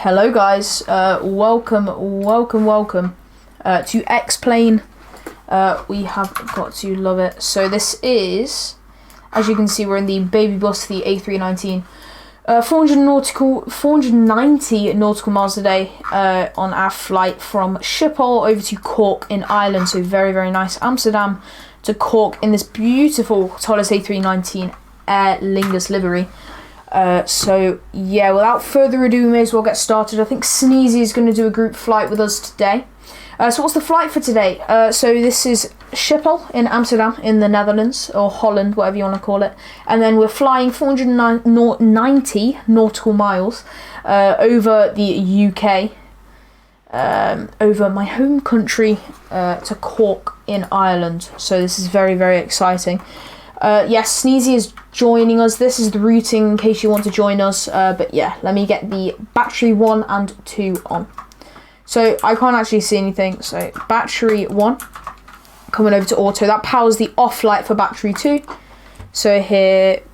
Hello guys, welcome to X-Plane. We have got to love it. So this is, as you can see, we're in the baby bus, the A319. 490 nautical miles a day on our flight from Schipol over to Cork in Ireland. So very, very nice. Amsterdam to Cork in this beautiful ToLiss A319 Air Lingus livery. So yeah, without further ado, we may as well get started. I think Sneezy is going to do a group flight with us today. So what's the flight for today? So this is Schipol in Amsterdam in the Netherlands, or Holland, whatever you want to call it. And then we're flying 490 nautical miles over the UK, over my home country, to Cork in Ireland. So this is very, very exciting. Yes, Sneezy is joining us. This is the routing in case you want to join us. But yeah, let me get the battery 1 and 2 on. So I can't actually see anything. So battery 1 coming over to auto. That powers the off light for battery 2. So here,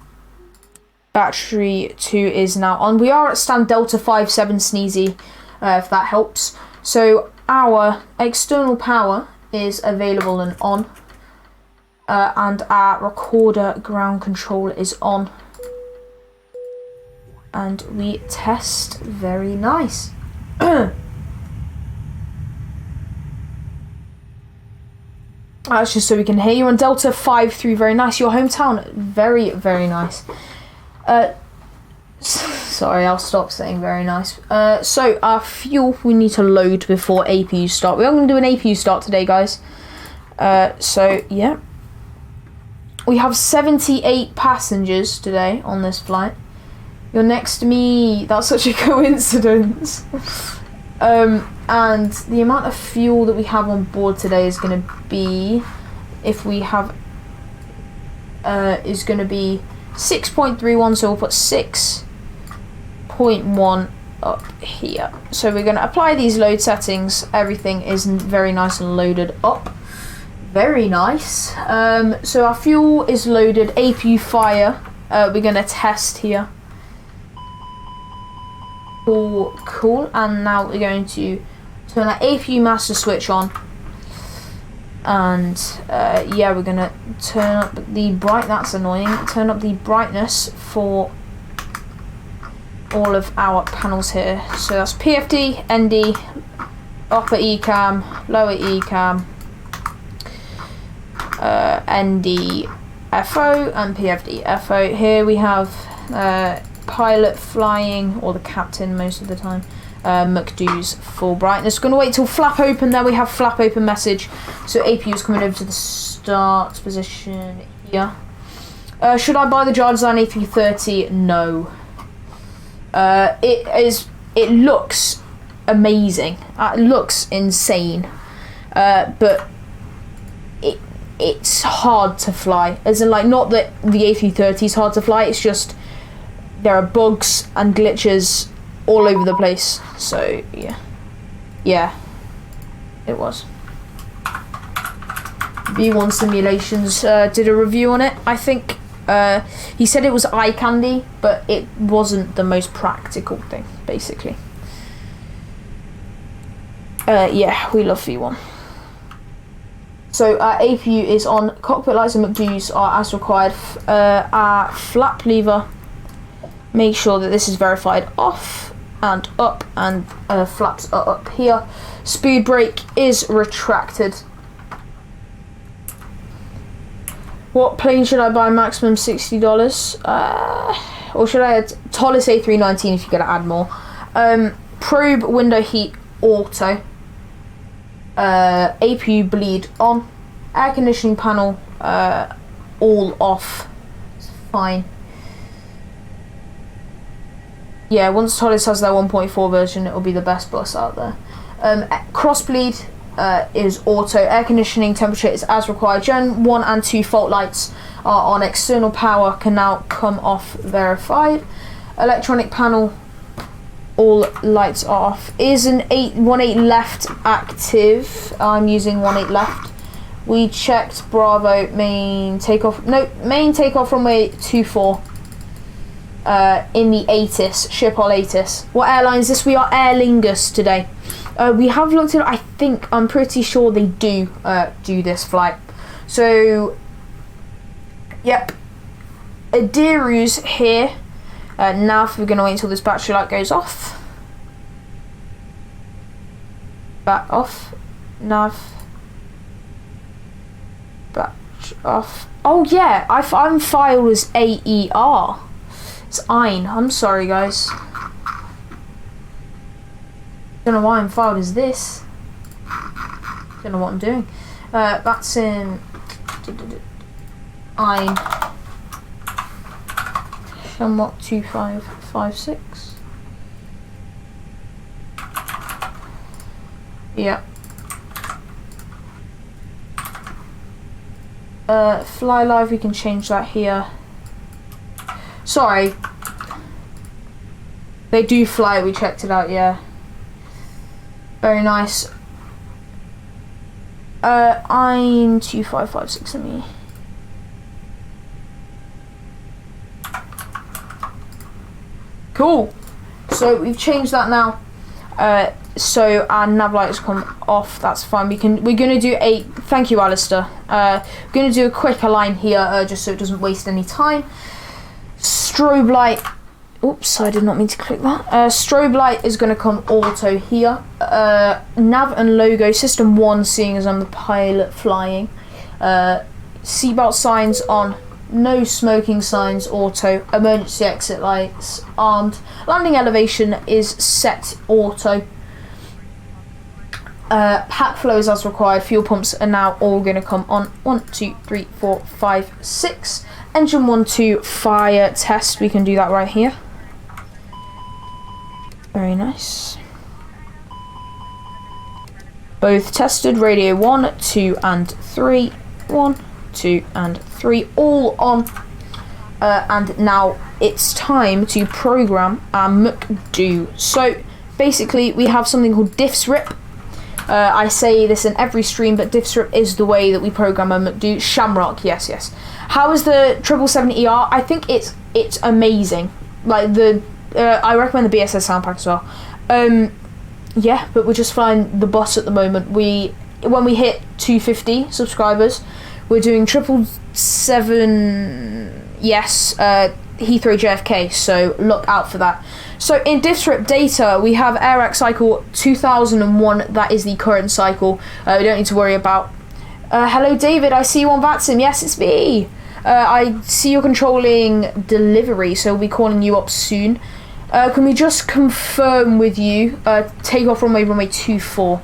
battery 2 is now on. We are at stand Delta 57 Sneezy, if that helps. So our external power is available and on. And our recorder ground control is on, and we test. Very nice. That's just so we can hear you on Delta 53. Very nice. Your hometown. Very, very nice. Sorry, I'll stop saying very nice. So our fuel we need to load before APU start. We are going to do an APU start today, guys. So yeah. We have 78 passengers today on this flight. You're next to me. That's such a coincidence. And the amount of fuel that we have on board today is going to be, if we have, is going to be 6.31. So we'll put 6.1 up here. So we're going to apply these load settings. Everything is very nice and loaded up. Very nice. So our fuel is loaded. APU fire. We're going to test here. Cool. And now we're going to turn our APU master switch on. And yeah, we're going to turn up the that's annoying. Turn up the brightness for all of our panels here. So that's PFD, ND, upper ECAM, lower ECAM, ND FO and PFD FO. Here we have pilot flying, or the captain most of the time. McDo's full brightness. Going to wait till flap open. There we have flap open message. So APU is coming over to the start position here. Should I buy the Jar Design A330? No. It looks amazing. It looks insane. But it's hard to fly, as in, like, not that the A330 is hard to fly, it's just there are bugs and glitches all over the place. So yeah, it was. V1 Simulations did a review on it. I think he said it was eye candy, but it wasn't the most practical thing, basically. Yeah, we love V1. So our APU is on, cockpit lights and McDo's are as required. Our flap lever, make sure that this is verified off and up, and flaps are up here. Speed brake is retracted. What plane should I buy? Maximum $60. Or should I add ToLiss A319 if you're going to add more. Probe window heat auto. APU bleed on, air conditioning panel all off. It's fine. Yeah, once ToLiss has their 1.4 version, it'll be the best bus out there. Cross bleed is auto. Air conditioning temperature is as required. Gen 1 and 2 fault lights are on. External power can now come off, verified. Electronic panel, all lights are off. Is an 1.8 left active? I'm using 1.8 left. We checked Bravo main takeoff. No, main takeoff runway 24. in the ATIS, Schipol ATIS. What airline is this? We are Aer Lingus today. We have looked at it. I'm pretty sure they do this flight. So, yep. Adiru's here. Nav, we're going to wait until this battery light goes off. Back off. Nav. Batch off. Oh yeah, I'm filed as AER. It's EIN. I'm sorry guys. Don't know why I'm filed as this. Don't know what I'm doing. VATSIM. EIN. Somewhat 2556. Yeah. Fly live, we can change that here. Sorry. They do fly, we checked it out, yeah. Very nice. I'm 2556, let me. Cool. So we've changed that now. So our nav lights come off. That's fine. We're gonna do a. Thank you, Alistair. We're gonna do a quick align here, just so it doesn't waste any time. Strobe light. Oops, I did not mean to click that. Strobe light is gonna come auto here. Nav and logo system 1, seeing as I'm the pilot flying. Seatbelt signs on. No smoking signs, auto. Emergency exit lights, armed. Landing elevation is set, auto. Pack flows as required. Fuel pumps are now all going to come on. 1, 2, 3, 4, 5, 6. Engine 1, 2, fire test. We can do that right here. Very nice. Both tested. Radio 1, 2, and 3. 1, 2, and 3, all on. And now it's time to program our McDo. So basically we have something called diffsrip. I say this in every stream, but diffsrip is the way that we program a McDo. Shamrock, yes. How is the 777ER? I think it's amazing. Like I recommend the BSS Soundpack as well. Yeah, but we're just flying the bus at the moment. When we hit 250 subscribers, we're doing 777, yes, Heathrow JFK, so look out for that. So in diffsrip data, we have AirX cycle 2001, that is the current cycle, we don't need to worry about. Hello David, I see you on VATSIM, yes it's me. I see you're controlling delivery, so we'll be calling you up soon. Can we just confirm with you, take off runway 24.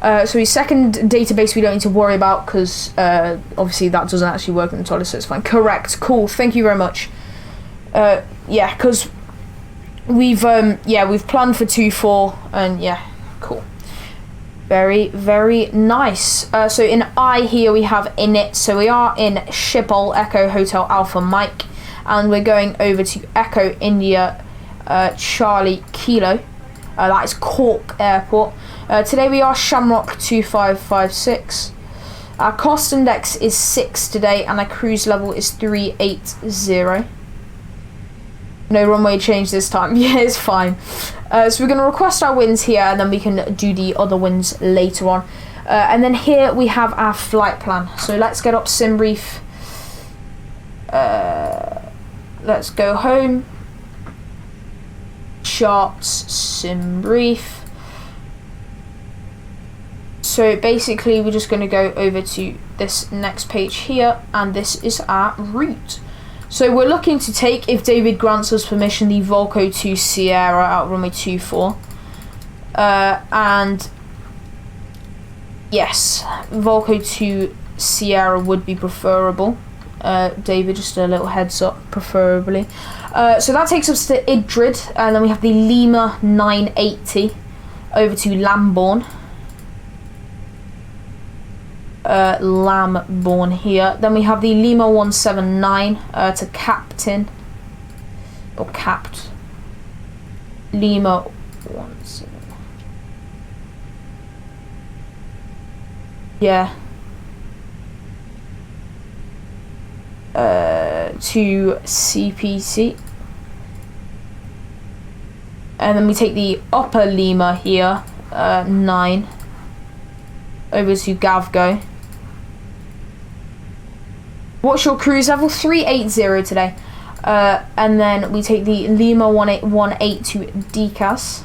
So his second database we don't need to worry about because obviously that doesn't actually work in the ToLiss, so it's fine. Correct, cool, thank you very much. Yeah, because we've planned for 2-4 and yeah, cool. Very, very nice. So in I here we have init, so we are in Schipol, Echo Hotel Alpha Mike, and we're going over to Echo India Charlie Kilo. That is Cork Airport. Today we are Shamrock 2556. Our cost index is 6 today, and our cruise level is 380. No runway change this time. Yeah, it's fine. So we're going to request our wins here, and then we can do the other wins later on. And then here we have our flight plan. So let's get up sim brief. Let's go home. Charts, sim brief. So basically we're just going to go over to this next page here, and this is our route. So we're looking to take, if David grants us permission, the Volco 2 Sierra out runway 24. And yes, Volco 2 Sierra would be preferable. David, just a little heads up, preferably. So that takes us to Idrid, and then we have the Lima 980 over to Lambourne. Lambourne here. Then we have the Lima 179 to Captain, or Capt. Lima 17. Yeah. To CPC. And then we take the upper Lima here, 9, over to Gavgo. What's your cruise level? 380 today. And then we take the Lima 1818 to Decas.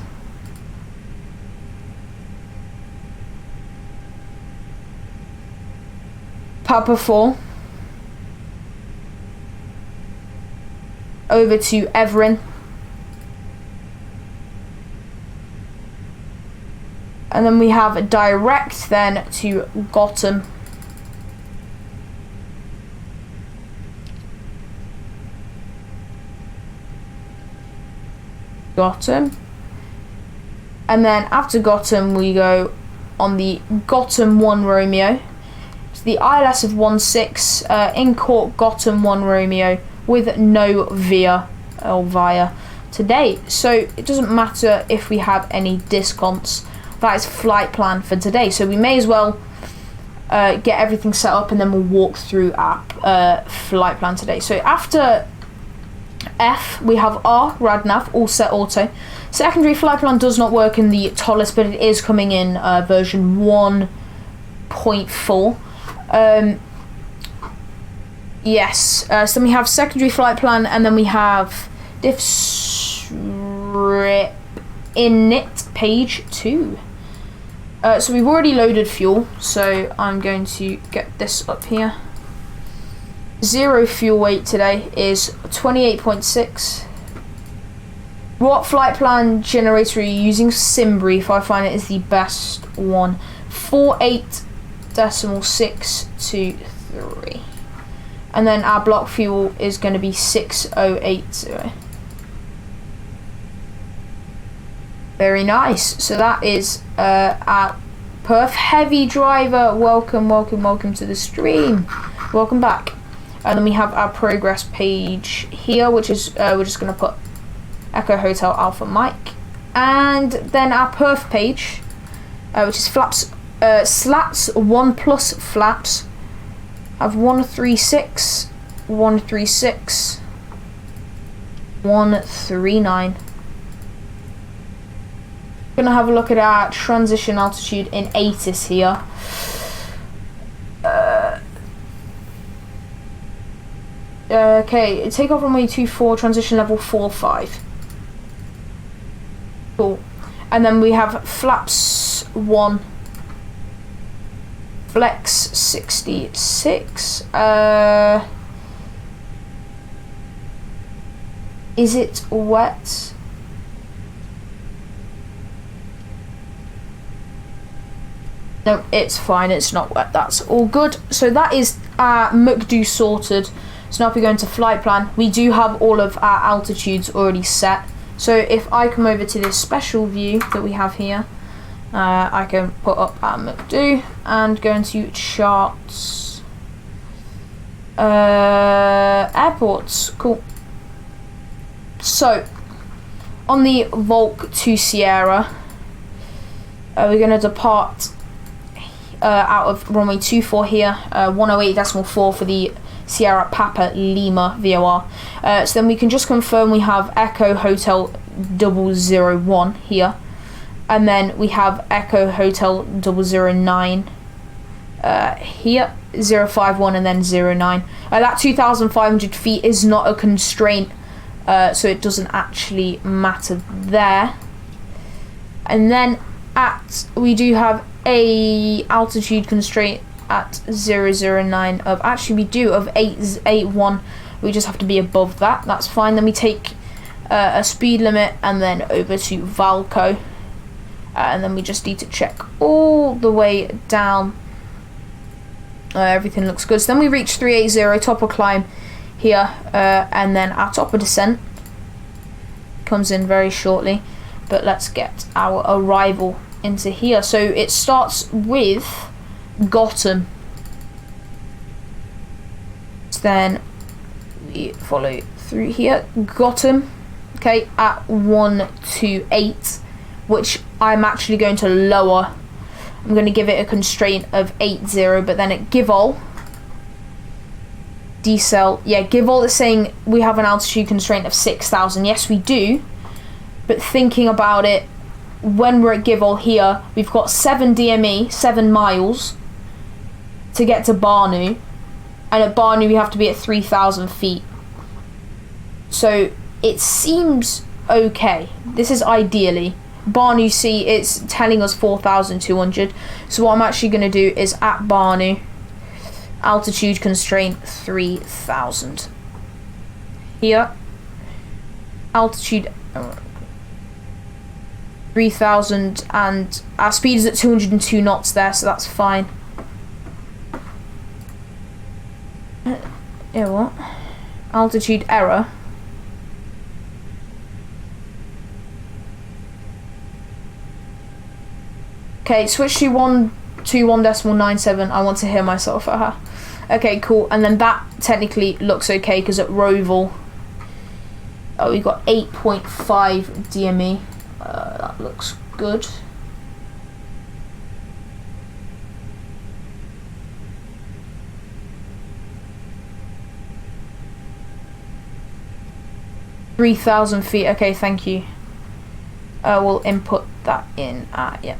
Papa 4. Over to Everin. And then we have a direct then to Gotham. And then after Gotham we go on the Gotham 1 Romeo. It's the ILS of 16 in Cork, Gotham 1 Romeo with no via today. So it doesn't matter if we have any discounts. That is flight plan for today. So we may as well get everything set up and then we'll walk through our flight plan today. So after F, we have R, Radnav, all set auto. Secondary flight plan does not work in the ToLiss, but it is coming in version 1.4. Yes, so then we have secondary flight plan, and then we have diff strip init page 2. So we've already loaded fuel, so I'm going to get this up here. Zero fuel weight today is 28.6. What flight plan generator are you using? SimBrief, I find it is the best one. 48.623. And then our block fuel is going to be 6080. Very nice. So that is our Perth Heavy driver. Welcome to the stream. Welcome back. And then we have our progress page here, which is we're just going to put Echo Hotel Alpha Mike. And then our perf page, which is flaps, slats 1 plus flaps, have 136, 136, 139. Gonna have a look at our transition altitude in ATIS here. Okay, take off runway 24, transition level 45. Cool. And then we have flaps 1, flex 66. Is it wet? No, it's fine, it's not wet, that's all good. So that is our McDo sorted. So now if we go into flight plan, we do have all of our altitudes already set. So if I come over to this special view that we have here, I can put up our McDo and go into charts, airports, cool. So on the Volk to Sierra, we're going to depart out of runway 24 here, 108.4 for the Sierra Papa Lima VOR. So then we can just confirm we have Echo Hotel 001 here, and then we have Echo Hotel 009 here, 051 and then 09. That 2,500 feet is not a constraint, so it doesn't actually matter there. And then we do have a altitude constraint at 009 of, actually we do, of 881. We just have to be above that, that's fine. Then we take a speed limit and then over to Valco, and then we just need to check all the way down. Everything looks good. So then we reach 380, top of climb here, and then our top of descent comes in very shortly. But let's get our arrival into here. So it starts with Gotham. So then we follow through here, Gotham, okay, at 128, which I'm actually going to lower. I'm going to give it a constraint of 80, but then at Givol, decel, yeah, Givol is saying we have an altitude constraint of 6,000. Yes, we do. But thinking about it, when we're at Geforce here, we've got 7 DME, 7 miles to get to Barnu, and at Barnu we have to be at 3,000 feet. So it seems okay. This is ideally. Barnu, see, it's telling us 4,200. So what I'm actually going to do is at Barnu, altitude constraint 3,000. Here, altitude 3,000, and our speed is at 202 knots there, so that's fine. Yeah, what? Altitude error. Okay, switch to 121.97. I want to hear myself. Okay, cool. And then that technically looks okay because at Roval, we got 8.5 DME. That looks good. $3,000 feet. Okay, thank you. We'll input that in. Yeah.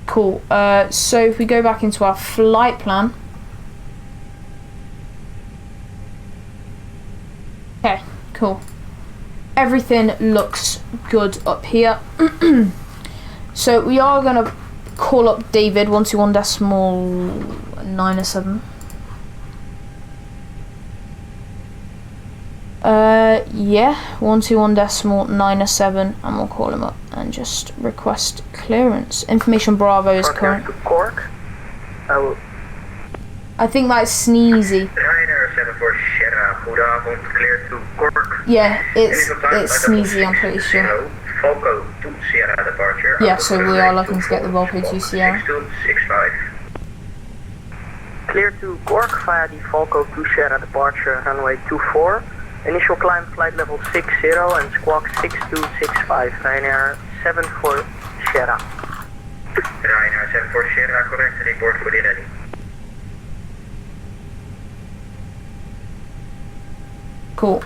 Cool. So if we go back into our flight plan. Okay, cool. Everything looks good up here. So we are gonna call up David 121.907. Yeah, 121.907, and we'll call him up and just request clearance. Information Bravo is current. Cork. I think that's sneezy. Ryder 74 Sierra, goedenavond, clear to Cork. Yeah, it's sneezy, I'm pretty sure. Volco to Sierra departure. Yeah, so we are looking to get the Volco to Sierra. 6265. Clear to Cork via the Volco to Sierra departure, runway 24. Initial climb flight level 60 and squawk 6265, Ryanair 74 Sierra. Ryanair 74 Sierra, correct, report for the ready. Cool.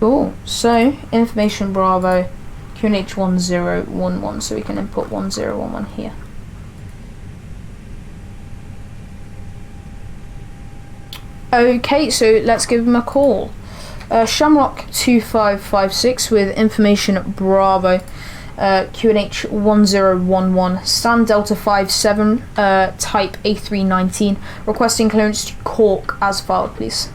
Cool. So, information Bravo, QNH 1011, so we can input 1011 here. Okay, so let's give him a call. Shamrock 2556 with information Bravo, QNH 1011, Stan Delta 57, type A319, requesting clearance to Cork as filed, please.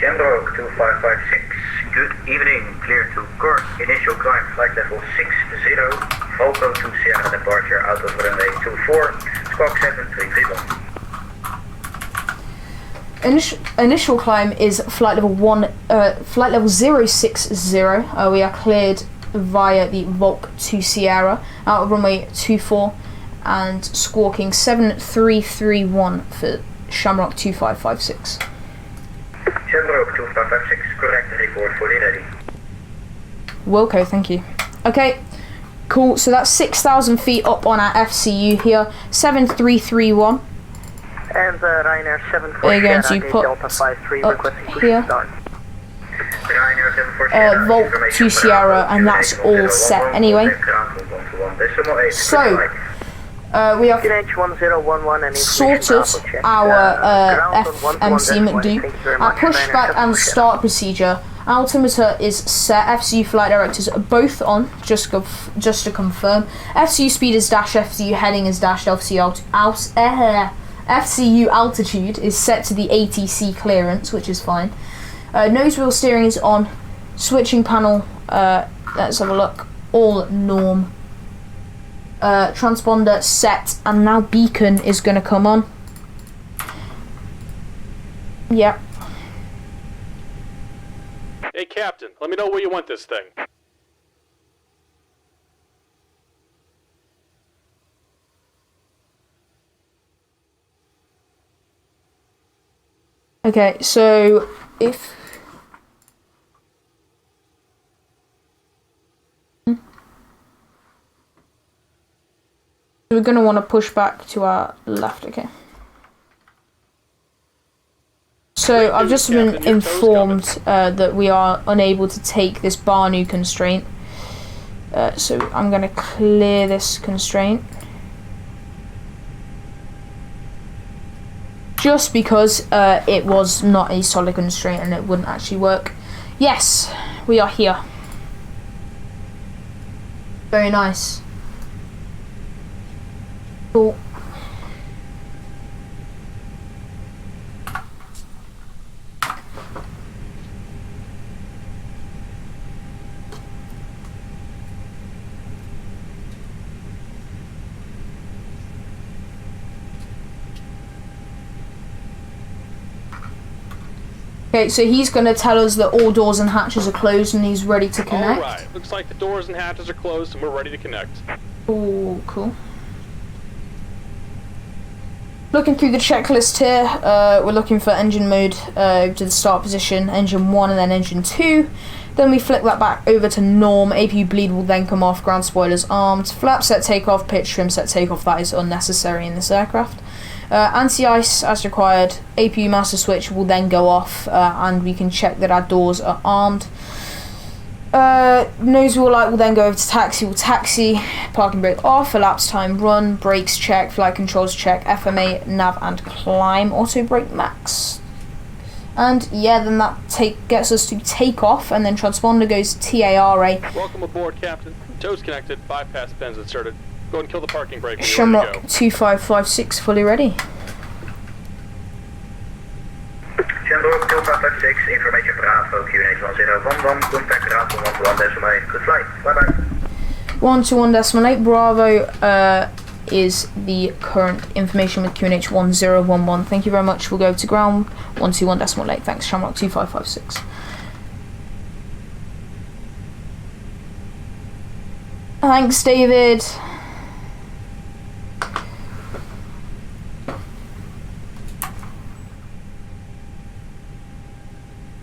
Shamrock 2556, good evening, clear to Cork, initial climb flight level 60, Volco to Sierra departure out of runway 24, squawk 7331. Initial climb is flight level 060. We are cleared via the Volk to Sierra out of runway 24 and squawking 7331 for Shamrock 2556. Shamrock 2556, correct, report for the ready. Wilco, thank you. Okay, cool. So that's 6,000 feet up on our FCU here, 7331. And Ryanair 74 We're going to put Delta 53 up here Volk to Sierra, and that's all set anyway. So we have sorted our FMC McDo. Our pushback and start procedure. Altimeter is set. FCU flight directors are both on. Just to confirm. FCU speed is dash. FCU heading is dash. FCU altitude is set to the ATC clearance, which is fine. Nose wheel steering is on. Switching panel, let's have a look. All norm. Transponder set, and now beacon is going to come on. Yep. Hey, Captain, let me know where you want this thing. Okay, so if we're going to want to push back to our left, okay. So I've just been Captain, your tow's informed that we are unable to take this Barnu constraint. So I'm going to clear this constraint. Just because it was not a solid constraint and it wouldn't actually work. Yes, we are here. Very nice. Cool. Okay, so he's going to tell us that all doors and hatches are closed and he's ready to connect. Alright, looks like the doors and hatches are closed and we're ready to connect. Oh, cool. Looking through the checklist here, we're looking for engine mode to the start position, engine 1 and then engine 2. Then we flick that back over to norm, APU bleed will then come off, ground spoilers armed, flap set takeoff, pitch trim set takeoff, that is unnecessary in this aircraft. Anti-ice as required, APU master switch will then go off and we can check that our doors are armed. Nose wheel light will then go over to taxi, will taxi, parking brake off, elapsed time run, brakes check, flight controls check, FMA, nav and climb, auto brake max. And yeah, then that gets us to take off and then transponder goes TARA. Welcome aboard, Captain. Toes connected, bypass pins inserted. Go and kill the parking brake when you're Shamrock ready to go. 2556 fully ready. Shamrock 2556, information Bravo, QNH10, contact Bravo 121.8, good flight, bye bye. 121.8, Bravo is the current information with QNH 1011. Thank you very much. We'll go to ground 121.8. Thanks, Shamrock 2556. Thanks, David.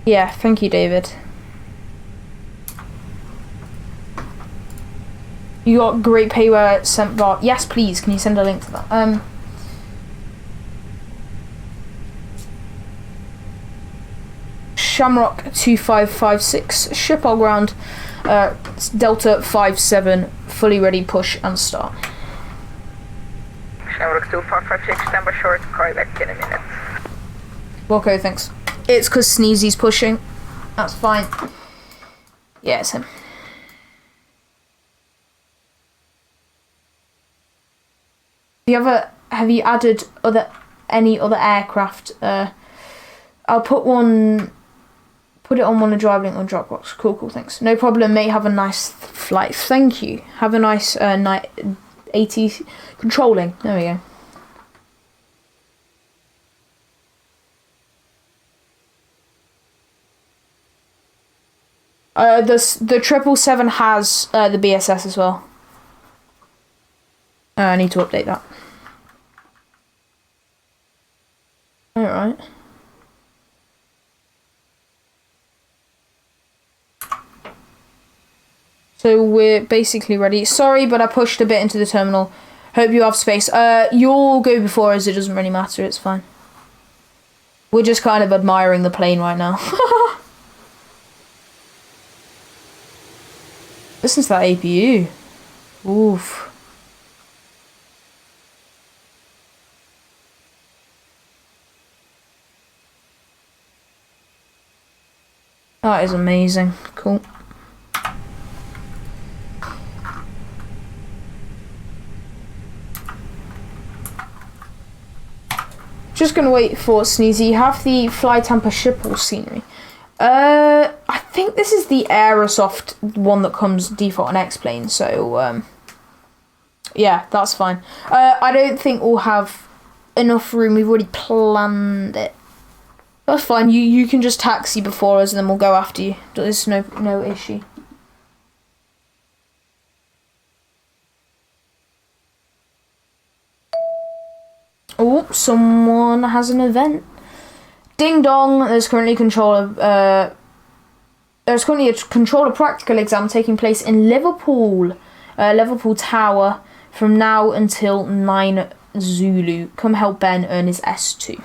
Yeah, thank you, David. You got great payware sent bar. Yes, please. Can you send a link to that? Shamrock 2556, Schipol ground, Delta 57, fully ready, push and start. Shamrock 2556, stand by short, call you back in a minute. Okay, thanks. It's because Sneezy's pushing. That's fine. Yeah, it's him. Have you added any other aircraft? I'll put it on one of DriveLink on Dropbox. Cool, thanks. No problem, mate. Have a nice flight. Thank you. Have a nice night. 80 controlling. There we go. The 777 has the BSS as well. I need to update that. Alright. So we're basically ready. Sorry, but I pushed a bit into the terminal. Hope you have space. You'll go before us, it doesn't really matter, it's fine. We're just kind of admiring the plane right now. Listen to that APU. Oof. That is amazing. Cool. Just gonna wait for Sneezy. Have the Fly Tampa Schipol scenery. I think this is the Aerosoft one that comes default on X-Plane, so yeah, that's fine. I don't think we'll have enough room. We've already planned it. That's fine. You can just taxi before us, and then we'll go after you. There's no issue. Oh, someone has an event. Ding dong. There's currently a controller practical exam taking place in Liverpool, Liverpool Tower, from now until 9 Zulu. Come help Ben earn his S2.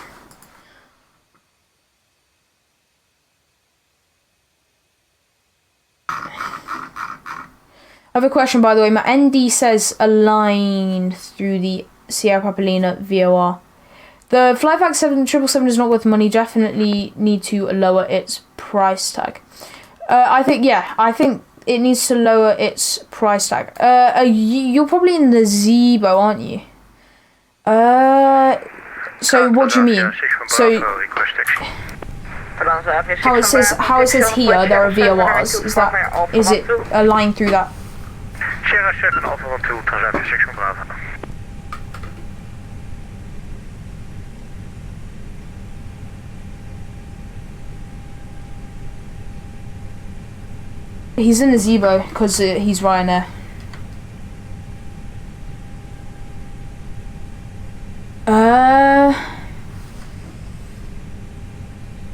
have a question, by the way. My ND says align through the Sierra Papalina VOR. The Flypack 777 is not worth money. Definitely need to lower its price tag. I think it needs to lower its price tag. You're probably in the Zebo, aren't you? So what do you mean? So how it says here there are VORs. Is it a line through that? Sierra 7 Alpha 12, transaction 6 from Bravo. He's in the Zebo because he's Ryanair.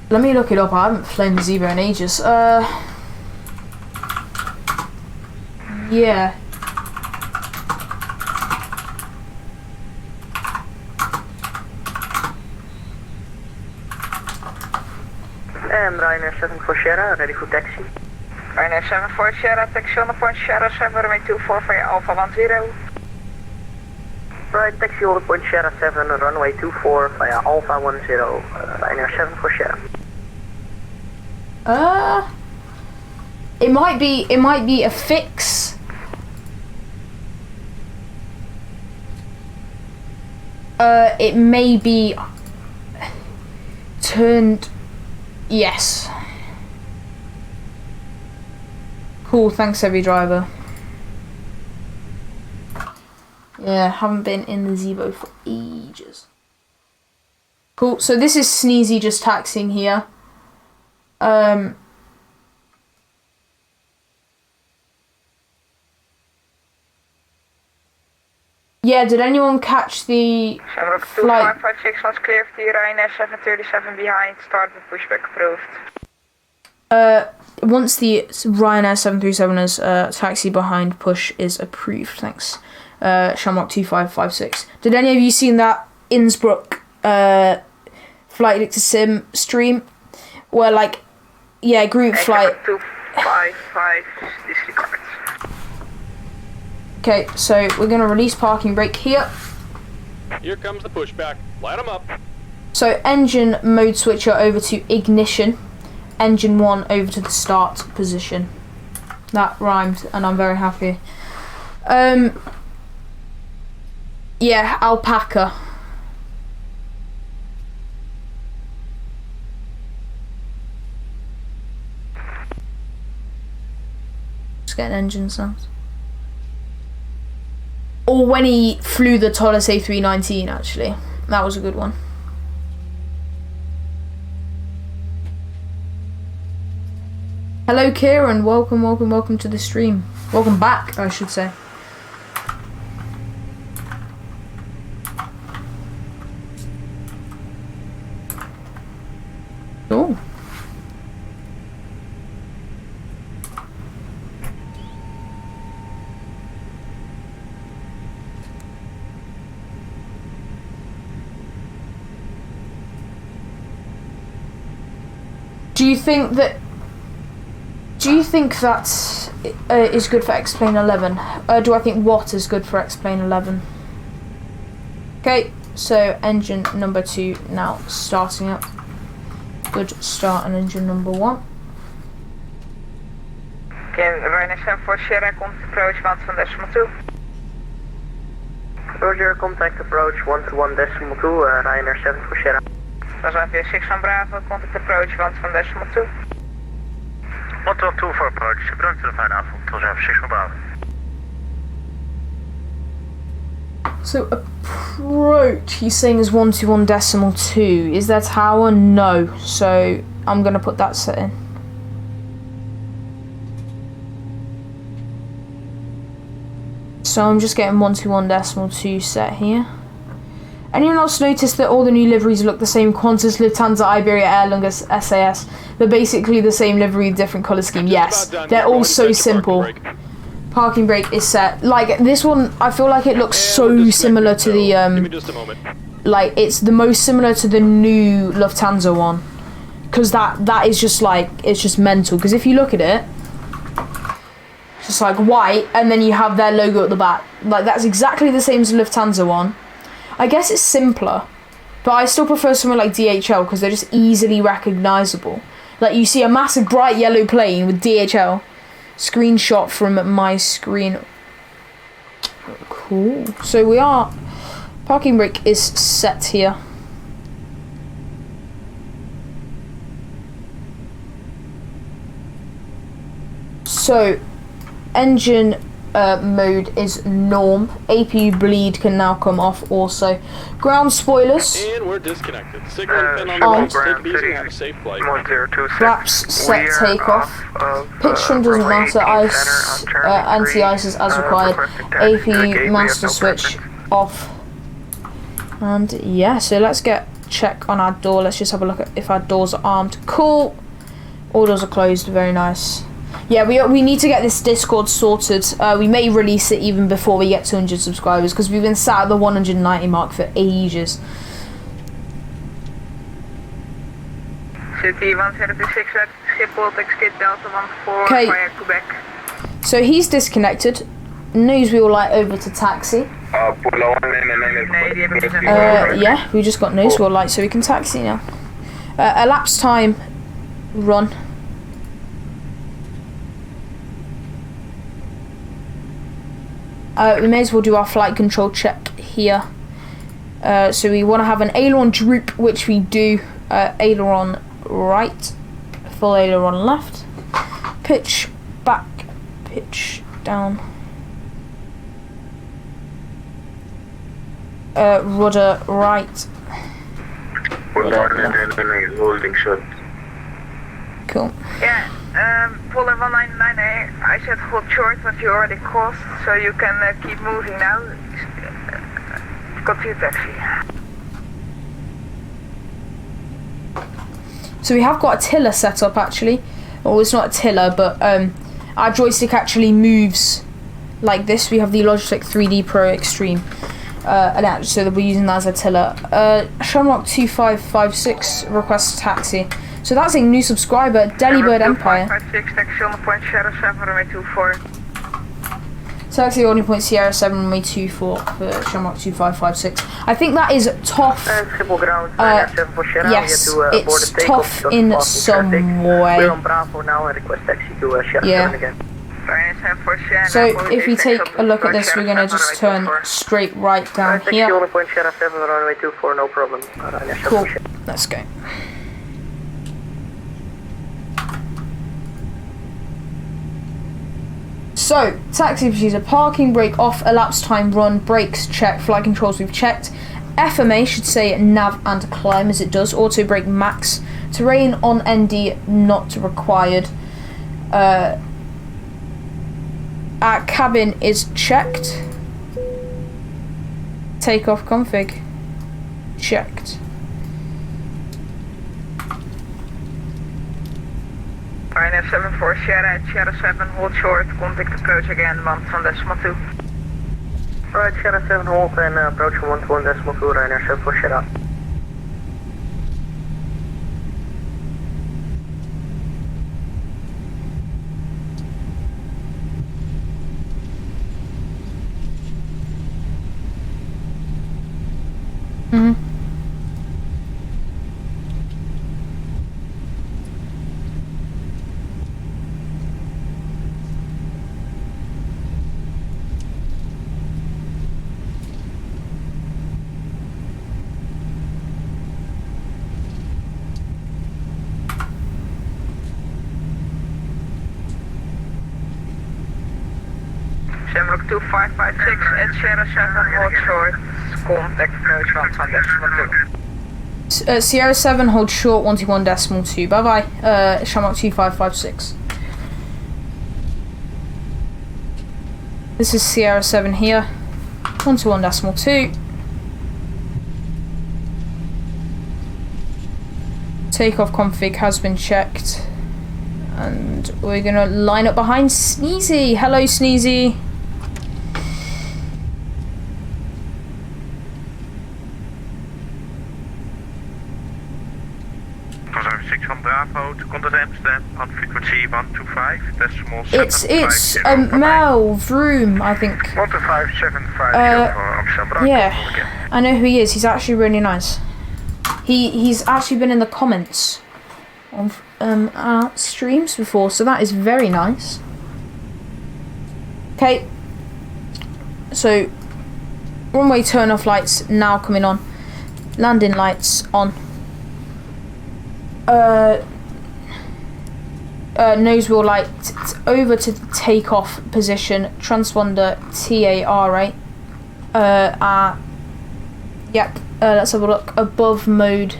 Let me look it up. I haven't flown the Zebo in ages. Yeah. Ryanair 7 for Sierra, ready for taxi. Ryanair 7 for Sierra, taxi on the point Sierra 7, runway 24 for Alpha 10. Right, taxi on the point Sierra 7, runway 24 via Alpha 10, Ryanair 7 for Sierra. It might be a fix. It may be turned. Yes. Cool. Thanks, every driver. Yeah, haven't been in the Zebo for ages. Cool. So this is Sneezy just taxiing here. Yeah, did anyone catch the flight? 2556 was clear for the Ryanair 737 behind, start the pushback approved. Once the Ryanair 737 is taxi behind push is approved, thanks. Shamrock 2556. Did any of you seen that Innsbruck flight to sim stream? Where like, yeah, group flight. 255 disregard. Okay, so we're gonna release parking brake here. Here comes the pushback. Light them up. So engine mode switcher over to ignition. Engine 1 over to the start position. That rhymed and I'm very happy. Yeah, alpaca. Just getting engine sounds. Or when he flew the ToLiss A319, actually. That was a good one. Hello, Kieran. Welcome to the stream. Welcome back, I should say. Oh. Do you think that is good for X-Plane 11? Do I think what is good for X-Plane 11? Okay, so engine number 2 now starting up. Good start on engine number 1. Okay, Ryanair 7 for Sierra, contact approach 121.2. Roger, contact approach 121.2, Ryanair 7 for Sierra. Dat was weer 6 van Bravo, contact approach 121.2. 112 for approach, bedankt voor de fijne avond. Dat was even 6 van Bravo. So approach, he's saying is 121.2. Is that tower? No. So I'm gonna put that set in. So I'm just getting 121.2 set here. Anyone else notice that all the new liveries look the same? Qantas, Lufthansa, Iberia, Aer Lingus, SAS. They're basically the same livery, different colour scheme. Yes, they're all so simple. Parking brake is set. Like this one, I feel like it looks so similar to the Give me just a moment. like it's the most similar to the new Lufthansa one, because that is just like, it's just mental. Because if you look at it, just like white, and then you have their logo at the back. Like that's exactly the same as the Lufthansa one. I guess it's simpler, but I still prefer something like DHL because they're just easily recognizable. Like you see a massive bright yellow plane with DHL. Screenshot from my screen. Cool. So we are, parking brake is set here. So engine mode is norm. APU bleed can now come off also. Ground spoilers. And we're disconnected. Signal pin on the right. Take it easy and have a safe flight. Flaps set takeoff. Pitch trim doesn't matter. Ice, anti-ice is as required. APU master switch off. And yeah, so let's get check on our door. Let's just have a look at if our doors are armed. Cool. All doors are closed. Very nice. Yeah, we need to get this Discord sorted. We may release it even before we get 200 subscribers because we've been sat at the 190 mark for ages. City 176 at Schipol, Skid Delta 14 via Quebec. So he's disconnected. Nose wheel light over to taxi. Yeah, we just got nose wheel light so we can taxi now. Elapsed time run. We may as well do our flight control check here. So we want to have an aileron droop, which we do. Aileron right, full aileron left. Pitch back, pitch down. Rudder right. Holding shot. Cool. Yeah. Polar 199A, I said hold short, but you already crossed, so you can keep moving now. Continue taxi. So we have got a tiller set up actually. Well, it's not a tiller, but our joystick actually moves like this. We have the Logitech 3D Pro Extreme. So that we're using that as a tiller. Shamrock 2556 requests taxi. So that's a new subscriber, Delibird Empire. 556, taxi on the point Sierra 7 runway 24. Taxi on the point Sierra 7 runway 24 for Shamrock 2556. I think that is tough. Yes, it's tough in some way. We're on Bravo now and request taxi to Sierra 7 again. So if we take a look at this, we're going to just turn straight right down here. Taxi on the point Sierra 7 runway 24, no problem. Cool, let's go. So, taxi procedure, parking brake off, elapsed time run, brakes check, flight controls we've checked. FMA should say nav and climb as it does, auto brake max. Terrain on ND not required. Our cabin is checked. Takeoff config checked. Ryzen 74 Sierra 7, hold short, contact approach again, 1.2. Right, Sierra 7 hold and approach 1.2, Ryzen 74 Sierra. Shamrock 2556 at Sierra 7, hold short, contact approach 1.2. Sierra 7, hold short, 121.2. Bye bye, Shamrock 2556. This is Sierra 7 here, 121.2. Takeoff config has been checked. And we're gonna line up behind Sneezy. Hello, Sneezy. Bravo to contact Amsterdam on frequency 125, decimal It's Mel Vroom, I think. 125.750 for Amsterdam. Yeah, I know who he is. He's actually really nice. He's actually been in the comments on our streams before, so that is very nice. Okay, so runway turn off lights now coming on. Landing lights on. Nose wheel light over to the takeoff position. Transponder TAR8. Yep. Let's have a look. Above mode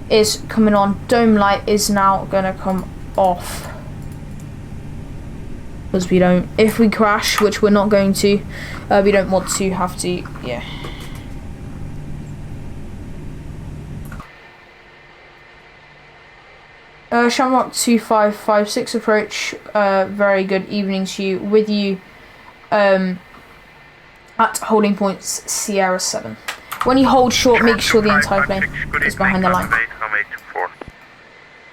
is coming on. Dome light is now gonna come off. Because we don't, if we crash, which we're not going to, we don't want to have to, yeah. Shamrock 2556 approach, very good evening to you, with you at holding points Sierra 7. When you hold short, make sure the entire plane is behind the line.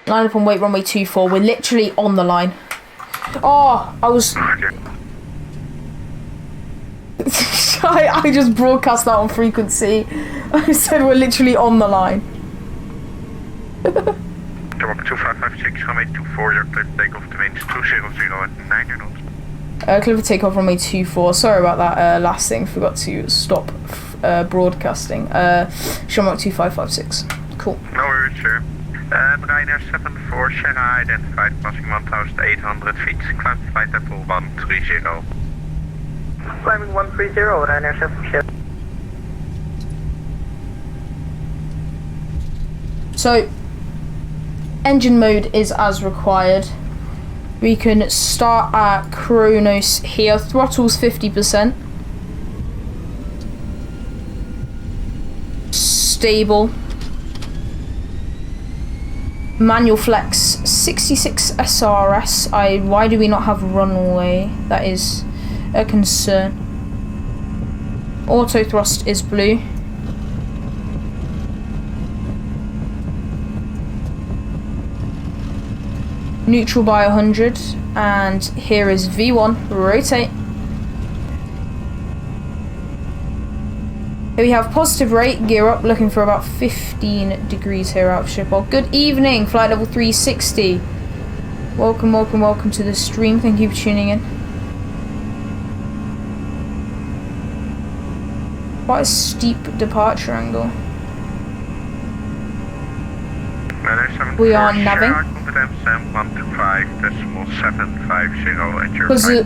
Line up on wait runway 24, we're literally on the line. Oh, I was... I just broadcast that on frequency. I said we're literally on the line. Shamrock 2556, runway 24, your clear takeoff to winds 200 at 9 knots. Clear for takeoff runway 24. Sorry about that last thing, forgot to stop broadcasting. Shamrock 2556. Cool. No worries, sir. Ryanair 74, Sierra identified, passing 1,800 feet, climb flight level 130. Climbing 130, Ryanair 74. So, engine mode is as required. We can start at Kronos here. Throttle's 50%. Stable. Manual flex 66 SRS. Why do we not have runway? That is a concern. Auto thrust is blue. Neutral by 100, and here is V1, rotate. Here we have positive rate, gear up, looking for about 15 degrees here out of Schipol. Good evening, flight level 360. Welcome, welcome, welcome to the stream, thank you for tuning in. Quite a steep departure angle. We are navving. Because we're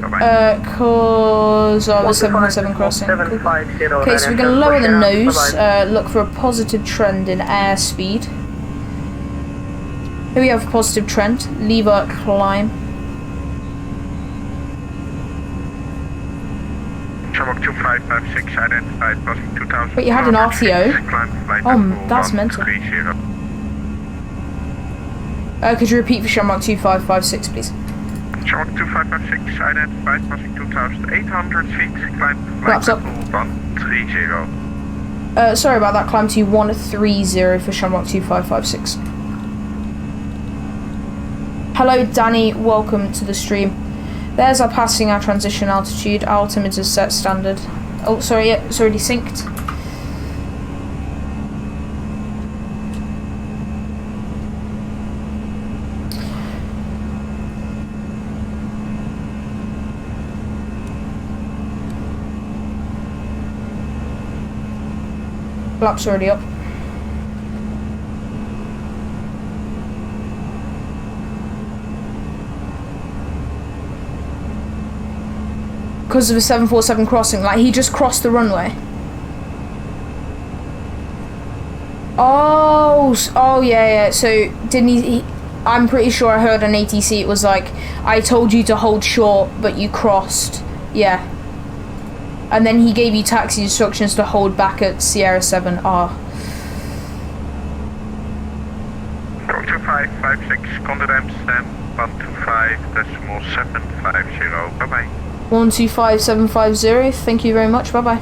717 crossing. Okay, so we're going to lower the nose, look for a positive trend in airspeed. Here we have a positive trend, lever climb. Shamrock 2556 identified, passing 2000. Wait, you had an RTO? Oh, that's mental. Could you repeat for Shamrock 2556, please? Shamrock 2556 identified, passing 2,800 feet, climb Wraps up. 130. Sorry about that, climb to 130 for Shamrock 2556. Hello Danny, welcome to the stream. There's our passing our transition altitude, altimeter set standard. Oh, sorry, yeah, it's already synced. Flap's already up. Because of a 747 crossing, like he just crossed the runway. Oh yeah. So didn't he? I'm pretty sure I heard on ATC it was like, I told you to hold short, but you crossed. Yeah. And then he gave you taxi instructions to hold back at Sierra 7R. 2556, contact Amsterdam, 125.750. Bye bye. 125750. Thank you very much. Bye bye.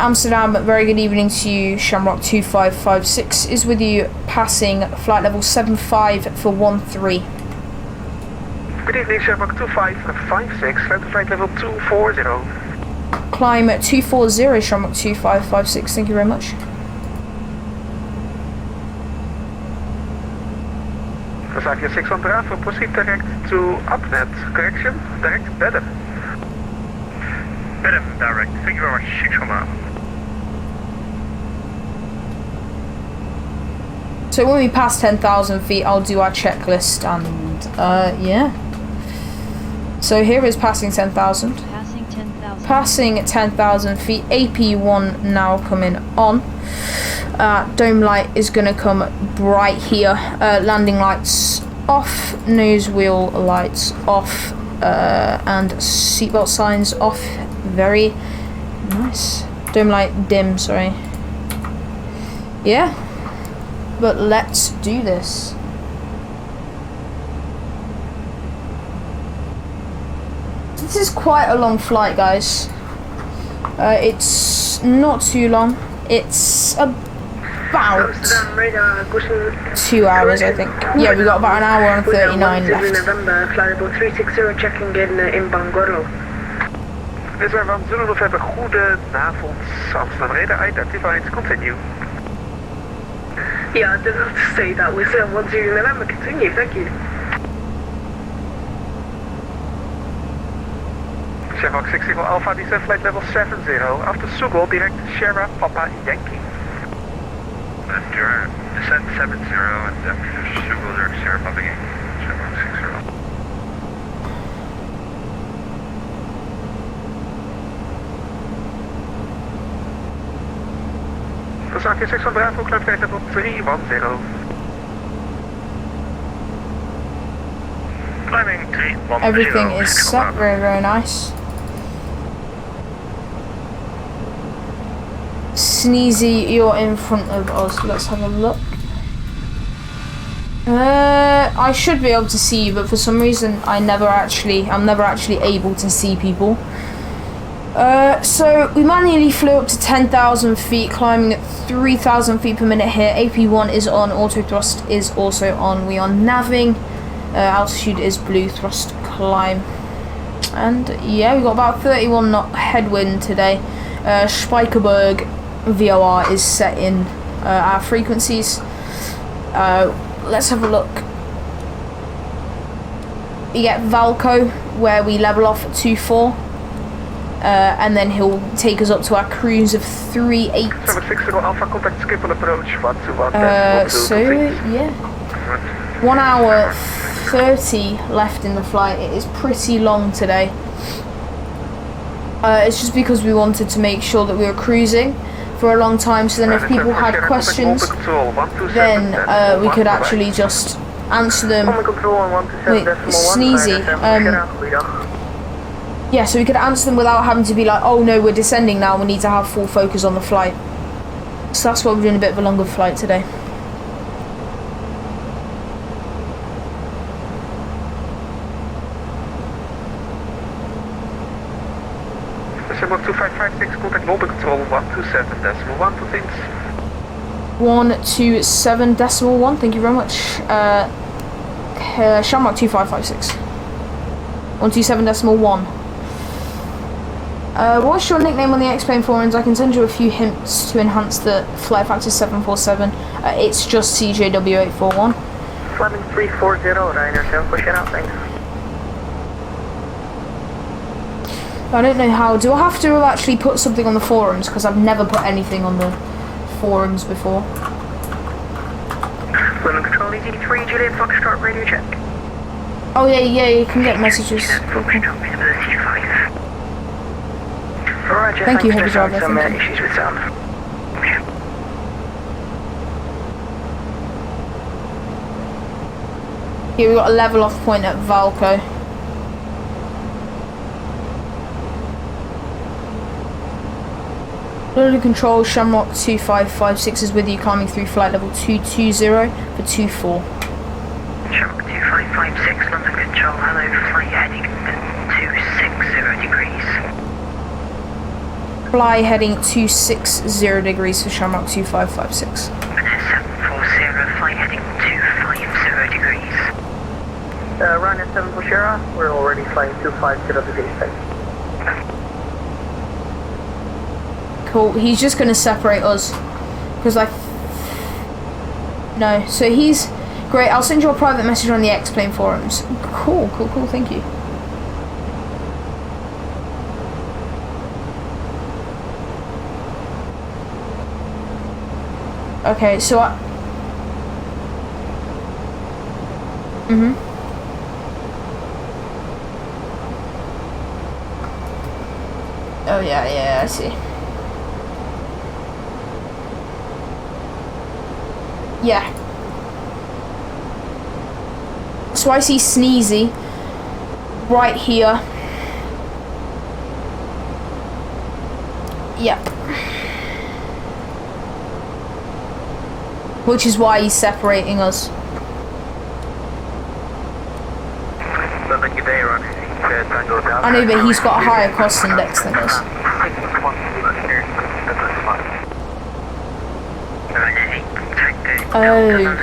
Amsterdam, very good evening to you. Shamrock 2556 is with you, passing flight level 75 for 13. Good evening, Shamrock 2556, flight level 240. Climb at 240, Shamrock 2556, thank you very much. Corsair 6 on Bravo, proceed direct to upnet. Correction, direct Bedham. Bedham, direct. Thank you very much, 6 on Bravo. So when we pass 10,000 feet, I'll do our checklist and, yeah. So here is passing 10,000. Passing 10,000. Passing 10,000 feet, AP1 now coming on. Dome light is going to come bright here. Landing lights off, nose wheel lights off, and seatbelt signs off. Very nice. Dome light dim, sorry. Yeah, but let's do this. This is quite a long flight, guys. It's not too long. It's about 2 hours, I think. Yeah, we got about an hour and 39 left. November, flight level 360 checking in Bangoro. This is van Zulu November. Goedenavond, Amsterdam Radar, identify and continue. Yeah, I didn't have to say that. We're 10 November, continue, thank you. Shamrock 60 Alpha, descent flight level 70. After Sugal, direct Sierra Papa Yankee. Descent 70 and after Sugal, direct Sierra Papa Yankee. Shamrock 60. Corsair 6 on Bravo, climb flight level 310. Climbing 310. Everything is set, very, very nice. Sneezy, you're in front of us. Let's have a look. I should be able to see you, but for some reason I'm never actually able to see people. So we manually flew up to 10,000 feet, climbing at 3,000 feet per minute here. AP1 is on, auto thrust is also on. We are navving. Altitude is blue, thrust climb. And yeah, we got about 31 knot headwind today. Spijkerberg VOR is set in our frequencies. Let's have a look. You get Valco, where we level off at 2.4. And then he'll take us up to our cruise of 3.8. Alpha contact Schipol approach 121. So yeah, 1 hour 30 left in the flight. It is pretty long today. It's just because we wanted to make sure that we were cruising for a long time, so then if people had questions, then we could actually just answer them. Wait, Sneezy. Yeah, so we could answer them without having to be like, oh no, we're descending now, we need to have full focus on the flight. So that's why we're doing a bit of a longer flight today. Shamrock 2556, contact Northern Control 127.1 to things. 127.1, thank you very much. Shamrock 2556. 127.1. What's your nickname on the X-Plane forums? I can send you a few hints to enhance the flight factor 747. It's just CJW841. Fleming 340, Ryder 7, push it out, thanks. I don't know how. Do I have to actually put something on the forums? Because I've never put anything on the forums before. Fleming Control EZ3, Juliet Foxtrot, radio check. Oh yeah, you can get messages. Roger, Thank you, heavy driver. Some issues with sound. Here we've got a level off point at Valco. Loaded control, Shamrock 2556 is with you, climbing through flight level 220 for 24. Shamrock 2556, London control, hello, flight heading at 260 degrees. Fly heading 260 degrees for Shamrock 2556. 740, fly heading 250 degrees. Ryanair 7 for Sierra, we're already flying 250 degrees. Cool, he's just going to separate us. Because no, so he's... Great, I'll send you a private message on the X-Plane forums. Cool, thank you. Okay, so I... Oh yeah, I see. Yeah. So I see Sneezy right here. Yep. Which is why he's separating us. I know, but he's got a higher cost index than us. Oh.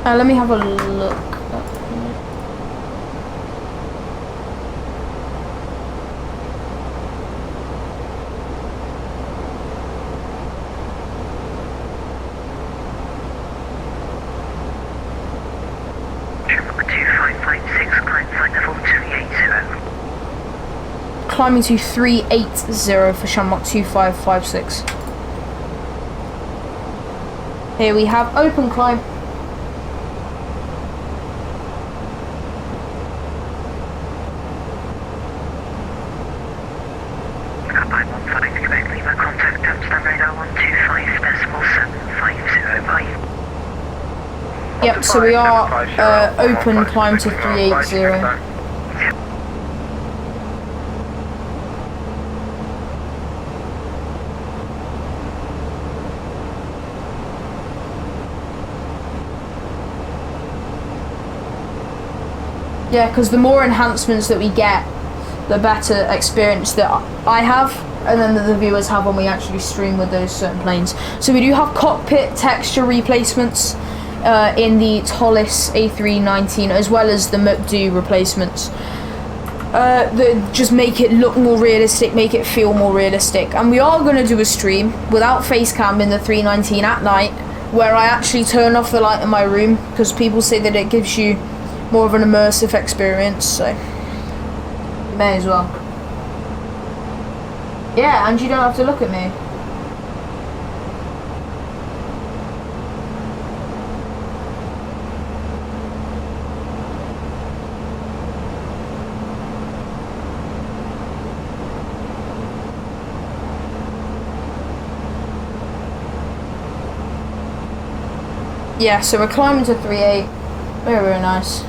Let me have a look. Climbing to 380 for Shamrock 2556. Here we have open climb. Yep, so we are open climb to 380. Yeah, because the more enhancements that we get, the better experience that I have, and then that the viewers have when we actually stream with those certain planes. So we do have cockpit texture replacements in the ToLiss A319, as well as the McDo replacements. That just make it look more realistic, make it feel more realistic. And we are going to do a stream without face cam in the 319 at night, where I actually turn off the light in my room, because people say that it gives you more of an immersive experience, so may as well. Yeah, and you don't have to look at me. Yeah, so we're climbing to 3.8. Very, very nice.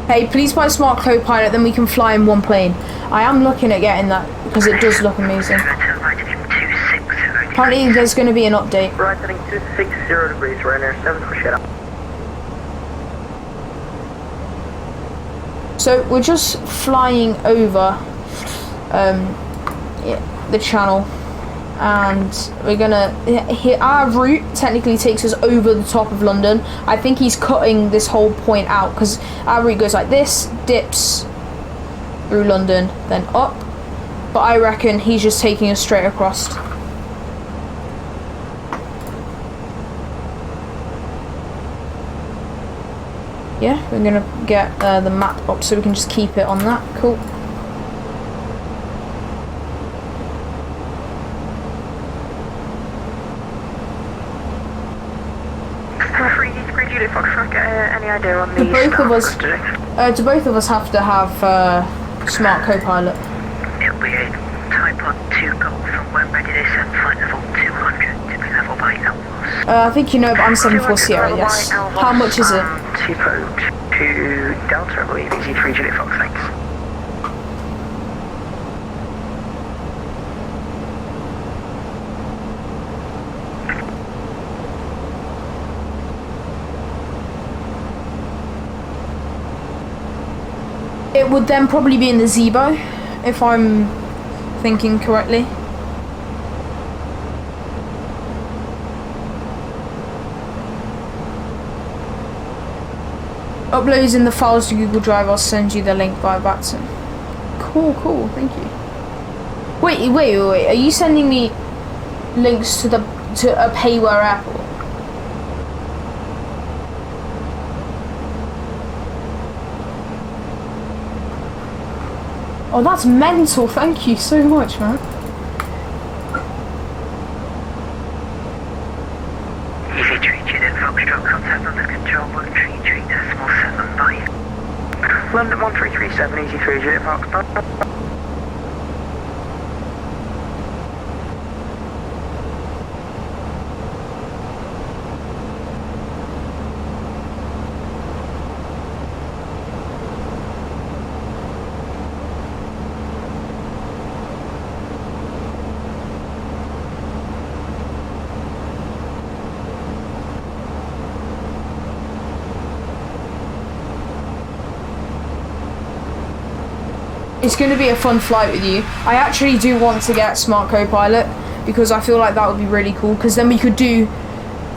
Hey, please buy Smart Co-Pilot, then we can fly in one plane. I am looking at getting that, because it does look amazing. Apparently there's going to be an update. Right, heading 260 degrees, Ryanair 7 for Sierra. So we're just flying over the channel, and we're gonna hit our route. Technically takes us over the top of London. I think he's cutting this whole point out, because our route goes like this, dips through London, then up, but I reckon he's just taking us straight across. Yeah, we're gonna get the map up so we can just keep it on that. Cool. Any idea on the Do both of us have to have Smart Co-Pilot? It'll be a Type on 2 Golf from when ready to send flight level 200 to be level by Elmos. I think you know, but I'm 74 Sierra, yes. How much is it? 2 Delta, I believe, easy 3 Juliet Fox, thanks. It would then probably be in the Zebo, if I'm thinking correctly. Uploading the files to Google Drive, I'll send you the link via VATSIM. Cool, thank you. Wait, are you sending me links to a payware airport? Oh, that's mental, thank you so much, man. Easy treated in Foxtrot, contact under control 133.79. London 1337, easy 3, Juliet Foxtrot. It's going to be a fun flight with you. I actually do want to get Smart Co-Pilot because I feel like that would be really cool, because then we could do,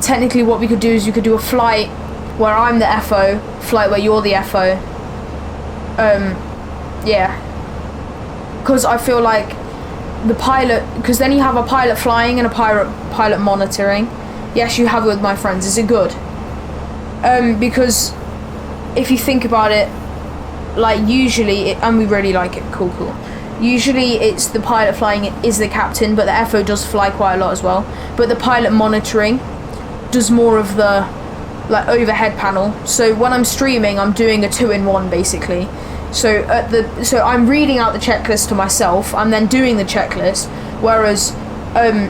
technically what we could do is you could do a flight where I'm the FO, flight where you're the FO. Yeah. Because I feel like the pilot, because then you have a pilot flying and a pilot monitoring. Yes, you have it with my friends. Is it good? Because if you think about it, like usually, and we really like it, cool. Usually it's the pilot flying is the captain, but the FO does fly quite a lot as well. But the pilot monitoring does more of the like overhead panel. So when I'm streaming, I'm doing a 2-in-1 basically. So I'm reading out the checklist to myself. I'm then doing the checklist. Whereas I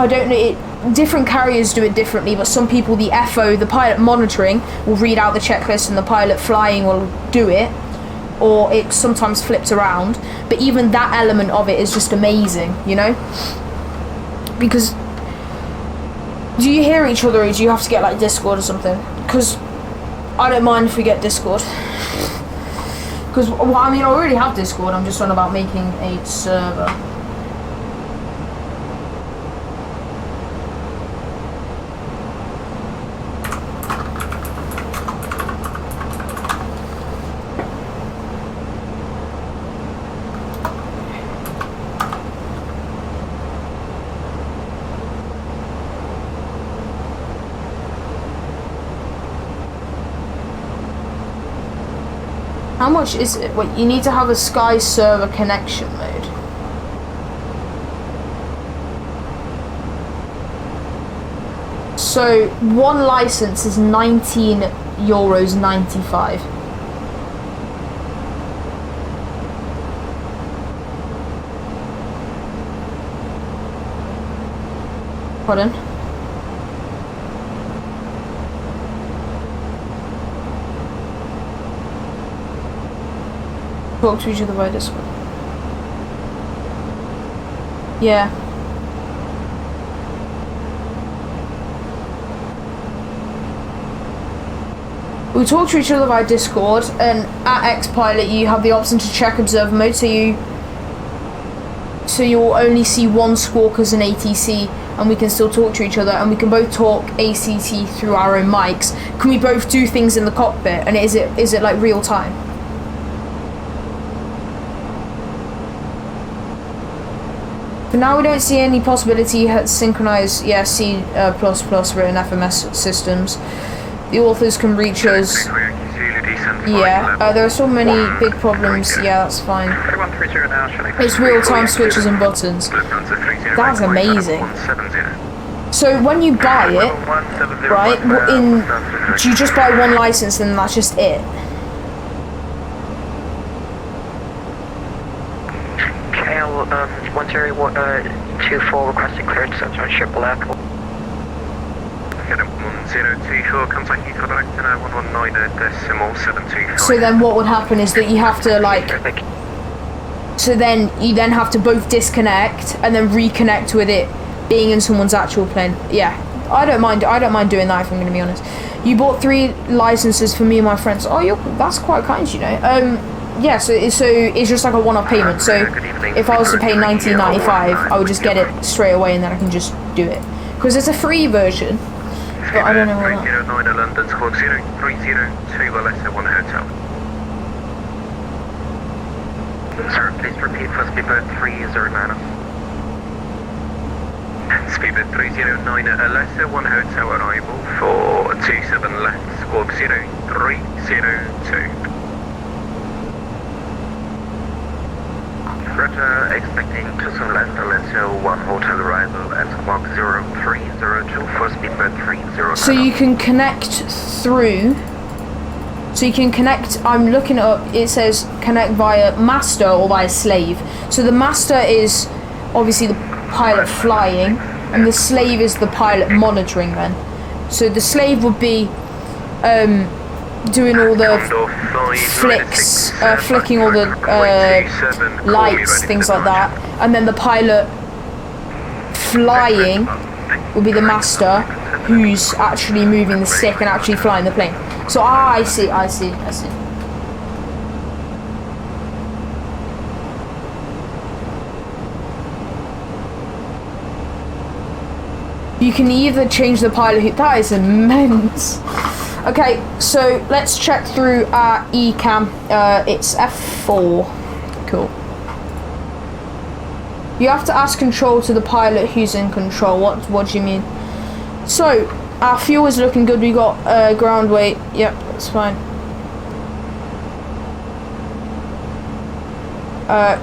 don't know. Different carriers do it differently, but some people, the FO, the pilot monitoring, will read out the checklist and the pilot flying will do it, or it sometimes flips around. But even that element of it is just amazing, you know? Because do you hear each other, or do you have to get like Discord or something? Because I don't mind if we get Discord. Because, well, I mean, I already have Discord, I'm just on about making a server. How much is it? Wait, you need to have a Sky server connection mode. So one license is €19.95. Pardon? Talk to each other by Discord. Yeah. We talk to each other via Discord, and at X-Pilot you have the option to check observer mode, so you'll only see one squawk as an ATC, and we can still talk to each other, and we can both talk ACT through our own mics. Can we both do things in the cockpit, and is it like real time? But now we don't see any possibility to synchronize, C++ written FMS systems. The authors can reach us. Yeah, there are so many big problems. Yeah, that's fine. It's real-time switches and buttons. That's amazing. So when you buy it, right, do you just buy one license and that's just it? KL 1024 requesting clearance on Schipol Airport. So then what would happen is that you have to like, so then you then have to both disconnect and then reconnect with it being in someone's actual plane. Yeah, I don't mind doing that, if I'm going to be honest. You bought 3 licenses for me and my friends. Oh, that's quite kind, you know. yeah, so it's just like a one-off payment. So if I was to pay $19.95, I would just get it straight away, and then I can just do it. Because it's a free version, but I don't know what that. 309 London, squawk 0302 Alessa 1 Hotel. Sir, please repeat for speedbird 309. Speedbird 309 Alessa 1 Hotel arrival for 27 left, squawk 0302. Roger, expecting 27 left, Alessa 1 Hotel arrival at squawk 0302 for speedbird 309. So you can connect through. So you can connect, I'm looking up, it says connect via master or via slave. So the master is obviously the pilot flying, and the slave is the pilot monitoring then. So the slave would be doing all the flicks, flicking all the lights, things like that. And then the pilot flying will be the master, who's actually moving the stick and actually flying the plane. So I see. You can either change the pilot who, that is immense. Okay, so let's check through our ECAM. It's F4. Cool. You have to ask control to the pilot who's in control. What do you mean? So our fuel is looking good. We got ground weight. Yep, that's fine.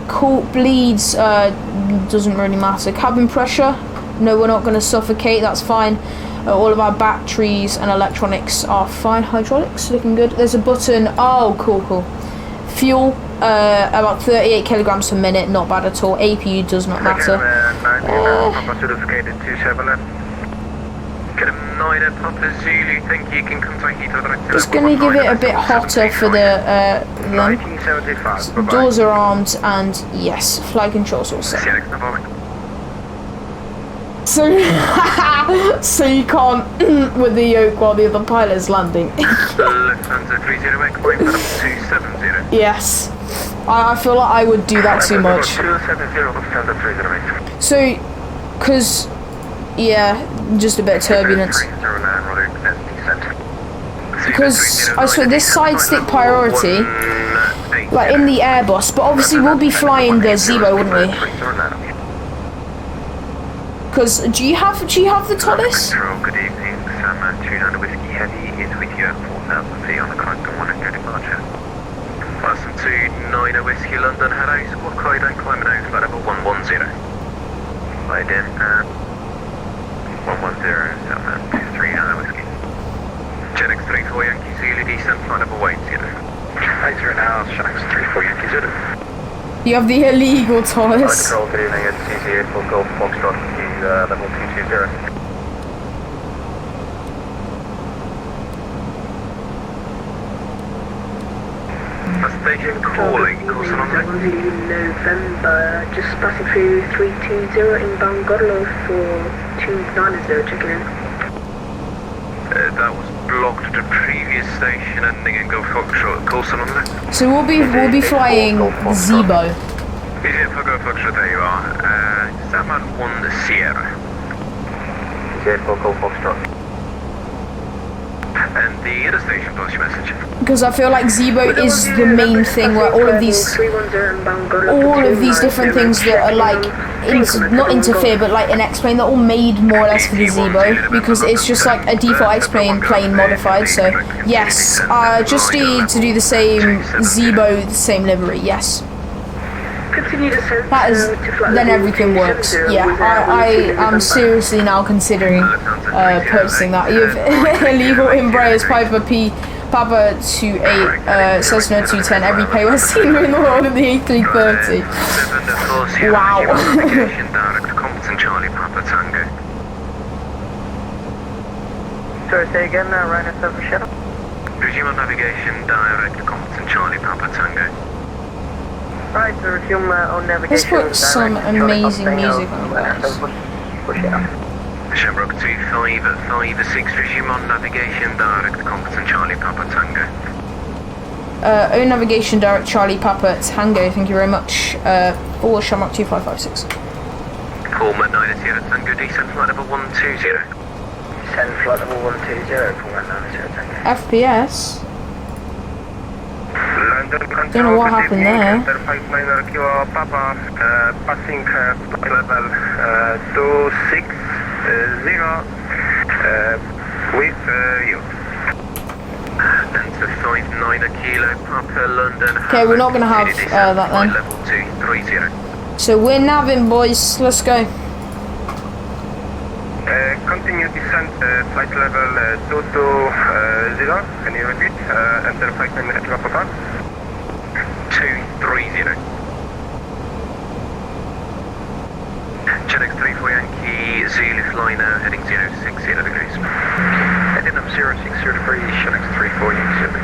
Cool bleeds. Doesn't really matter. Cabin pressure. No, we're not going to suffocate. That's fine. All of our batteries and electronics are fine. Hydraulics looking good. There's a button. Oh, cool. Fuel. About 38 kilograms per minute. Not bad at all. APU does not matter. Just gonna give it a bit hotter for the them. Doors are armed, and yes, flight controls all set. So, so you can't with the yoke while the other pilot's landing. Yes, I feel like I would do that too much. So, cause yeah, just a bit of turbulence. Because I swear this side stick priority, like in the Airbus, but obviously we'll be flying the Zebo, wouldn't we? Because do you have the ToLiss? Good evening, Sam 29 Whiskey Heavy is with you at 4,000 feet on the climb to 100 departure. Awesome to 9 Whiskey London, hello, squawk high down climbing out flight level 110. Flight in 110, Sam 29 Whiskey. Genix 34 Yankee Zulu descent flight level 80. Hi 0 now, Genix 34 Yankee Zulu. You have the illegal ToLiss. Control, good evening, it's CJ841 Golf Foxtrot. Level 220. Station calling, Corsair on November, just passing through 320 inbound Godlow for 290, checking in. That was blocked at a previous station ending in Golf Foxtrot, Corsair on left. So we'll be flying Zebo. Easy for Golf Foxtrot, there you are. Salmon 1 Sierra. Easy for Golf Foxtrot. And the other station post your message. Because I feel like Zebo is the main thing where all of these different things that are like not interfere but like an X-plane, they're all made more or less for the Zebo because it's just like a default X-plane plane modified. So yes, just need to do the same Zebo, the same livery. Yes. That is, then everything works. Yeah, I am seriously now considering purchasing that. You have illegal Embraers, Piper P, Papa 28, Cessna 210, every paywall scenery in the world of the A330. Wow. Sorry, say again, Ryder 7 Shadow. Resume on navigation, direct Compton Charlie Papa Tango. Right, so resume on navigation. Let's put some amazing music on, guys. Shamrock 2556, resume on navigation, direct Compton Charlie Papa Tango. own navigation, direct Charlie Papa Tango, thank you very much, for Shamrock 2556. Format 90, Tango, descent flight level 120. Descend flight level 120, format 90, Tango. FPS? Don't know what happened there. Papa, passing flight level 260 with you. Enter 59 Kilo Papa London. Okay, we're not going to have that then. Level 230. So we're navving, boys. Let's go. Continue descent, flight level 220. Can you repeat? Enter 59 Kilo Papa. 230. Chenex 34 Yankee, Zulu liner heading 060 degrees. Heading up 060 degrees, Chenex 34 Yankee Zulu.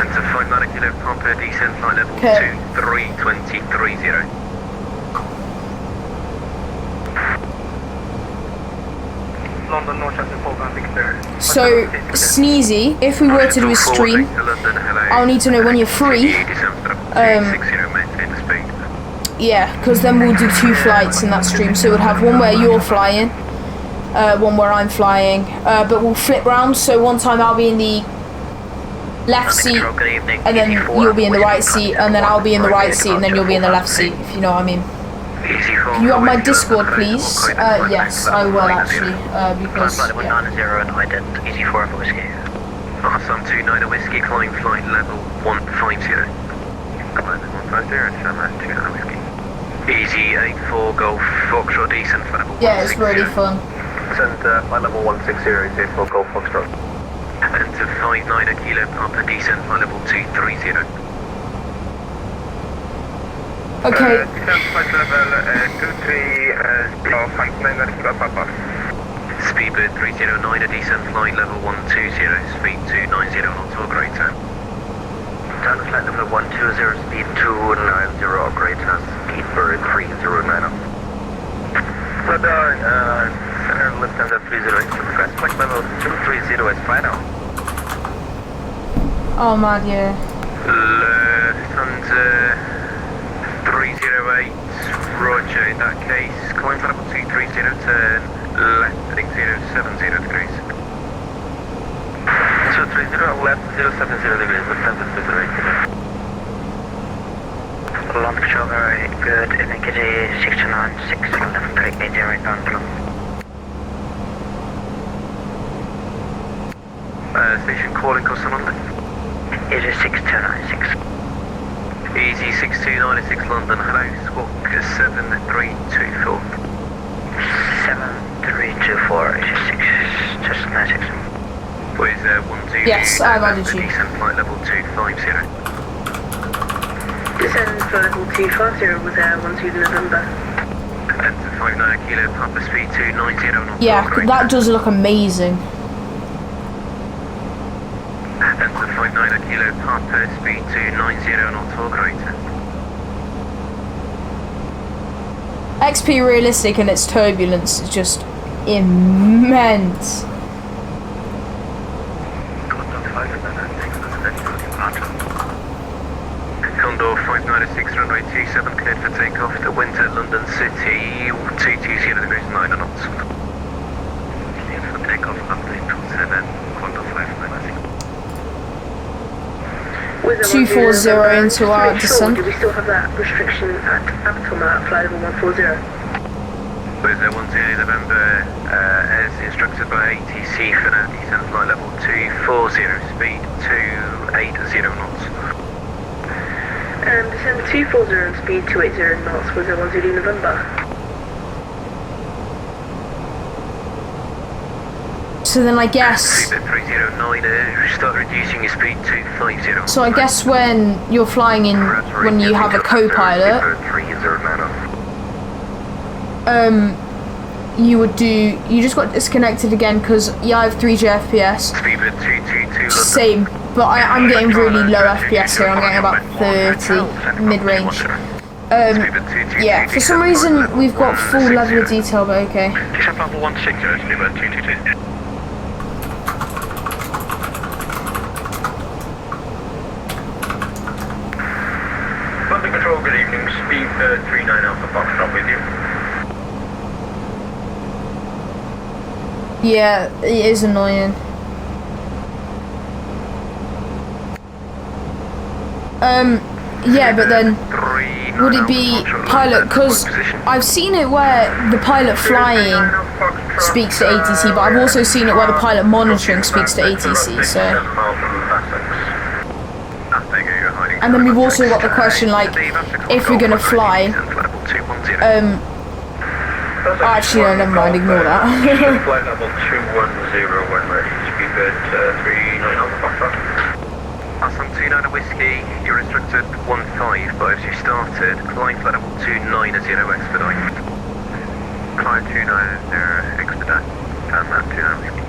Enter 59 Kilo Papa, descent flight level 2320. London, Northchester, Falcon, Victor. So, Sneezy, if we were to do a stream, I'll need to know when you're free. Yeah, because then we'll do 2 flights in that stream. So we'll have one where you're flying, one where I'm flying, but we'll flip round. So one time I'll be in the left seat, and then you'll be in the right seat, and then I'll be in the right seat, and then you'll be in the left seat, if you know what I mean. Can you have my Discord, please? Yes, I will actually, because, yeah. 190 and ident, easy 4 for whiskey. Awesome, 29 whiskey, climb flight level 150. Climb 150, Shamrock 29 whiskey. Easy 84 Golf Foxtrot, descent flight level 160. Yeah, it's really fun. Descent flight level 160, easy 84 Golf Foxtrot. Enter 59 Kilo Papa, descent flight level 230. Okay. Descent flight level 230, 59 Kilo Papa. Speedbird 309, descent flight level 120, speed 290 knots or greater. Down to flight level 120, speed 290 or greater, Speedbird 309. Flight down, center Lufthansa 308, request flight level 230 is final. Oh man, yeah. Lufthansa 308, roger, in that case, climb flight level 230, turn left, heading 070 degrees. 230, left 070 degrees, Lufthansa 308. Land control, very good, indicator 629, 611, 380, down below. Station calling Costa London. Easy 6296. Easy 6296 London, hello, squawk 7324. 7324, easy 6296. Boys, 12. Yes, I've added you. Descent flight level 250. Descend flight level 250 with 12 November. Enter 59 Kilo Papa, speed 290 knots. Yeah, that does look amazing. Enter 59 Kilo Papa, speed 290 knots or greater. XP realistic and its turbulence is just immense. Condor 596 runway 27 cleared for takeoff to Winter, London City, 220 degrees 9 knots. Cleared for takeoff runway 27, Condor 596. 240 into our descent. Do we still have that restriction at Tomahawk flight level 140? With 120 November, as instructed by ATC for now, descent flight level 240, speed 280 knots. Descend 240 and speed 280 knots with 120 November. So then I guess... Speed 309, start reducing your speed to 250. So I guess when you're flying in, when you have a co-pilot, you would do, you just got disconnected again because yeah, I have 3G FPS. Same, but I'm getting really low FPS here, I'm getting about 30 mid-range. Yeah, for some reason we've got full level of detail, but okay. Control, good evening. Speed 39 Alpha Foxtrot with you. Yeah, it is annoying. Yeah, but then would it be pilot? Because I've seen it where the pilot flying speaks to ATC, but I've also seen it where the pilot monitoring speaks to ATC. So, and then we've also got the question like, if we're gonna fly, actually, no, never mind, ignore that. Flight level 210 when ready. Speedbird 39 Alpha Foxtrot. Awesome, 29 Whiskey, you're restricted 15, but as you started, climb flight level 290 expedite. Climb 290 expedite, and that 29 Whiskey.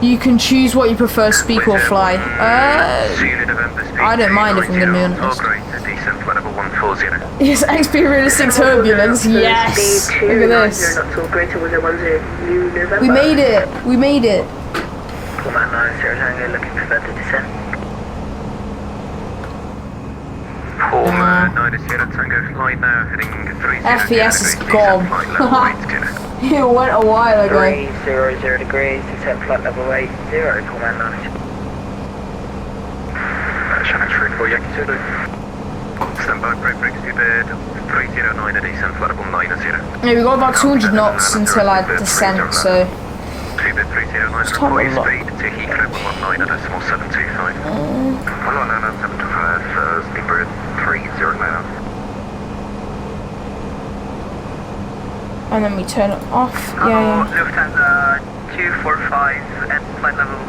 You can choose what you prefer, speak or fly. I don't mind if I'm gonna be honest. Yes, XP realistic turbulence, yes! Look at this. We made it! We made it! Command 9, Sierra Tango, looking for further descent. 9 Sierra Tango, flight now, heading 30 FPS is gone. It went a while ago. 300 degrees, descent flight level 80, Command 9. Channel 34 Yankee Zulu. Stand by, break, speedbird 309 at descent flight level 90. Yeah, we got about 200 knots until I descent, so... Speedbird 309, report speed to Heathrow 119 at decimal 725. 119.725, speedbird 309. And then we turn it off. Yeah. Lufthansa 245 at flight level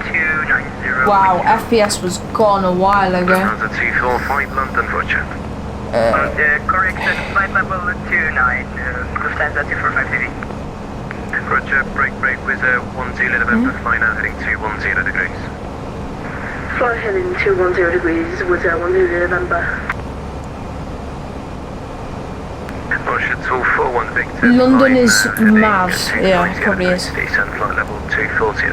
290. Wow, FPS was gone a while ago. Lufthansa 245 London, Roger. Correction, flight level 29, Lufthansa 245 TV. Roger, break, with 10 November, fly now heading 210 degrees. Fly heading 210 degrees with 10 November. Roger, 241 Victor. London is mad. Yeah, it probably is. Descent flight level 240.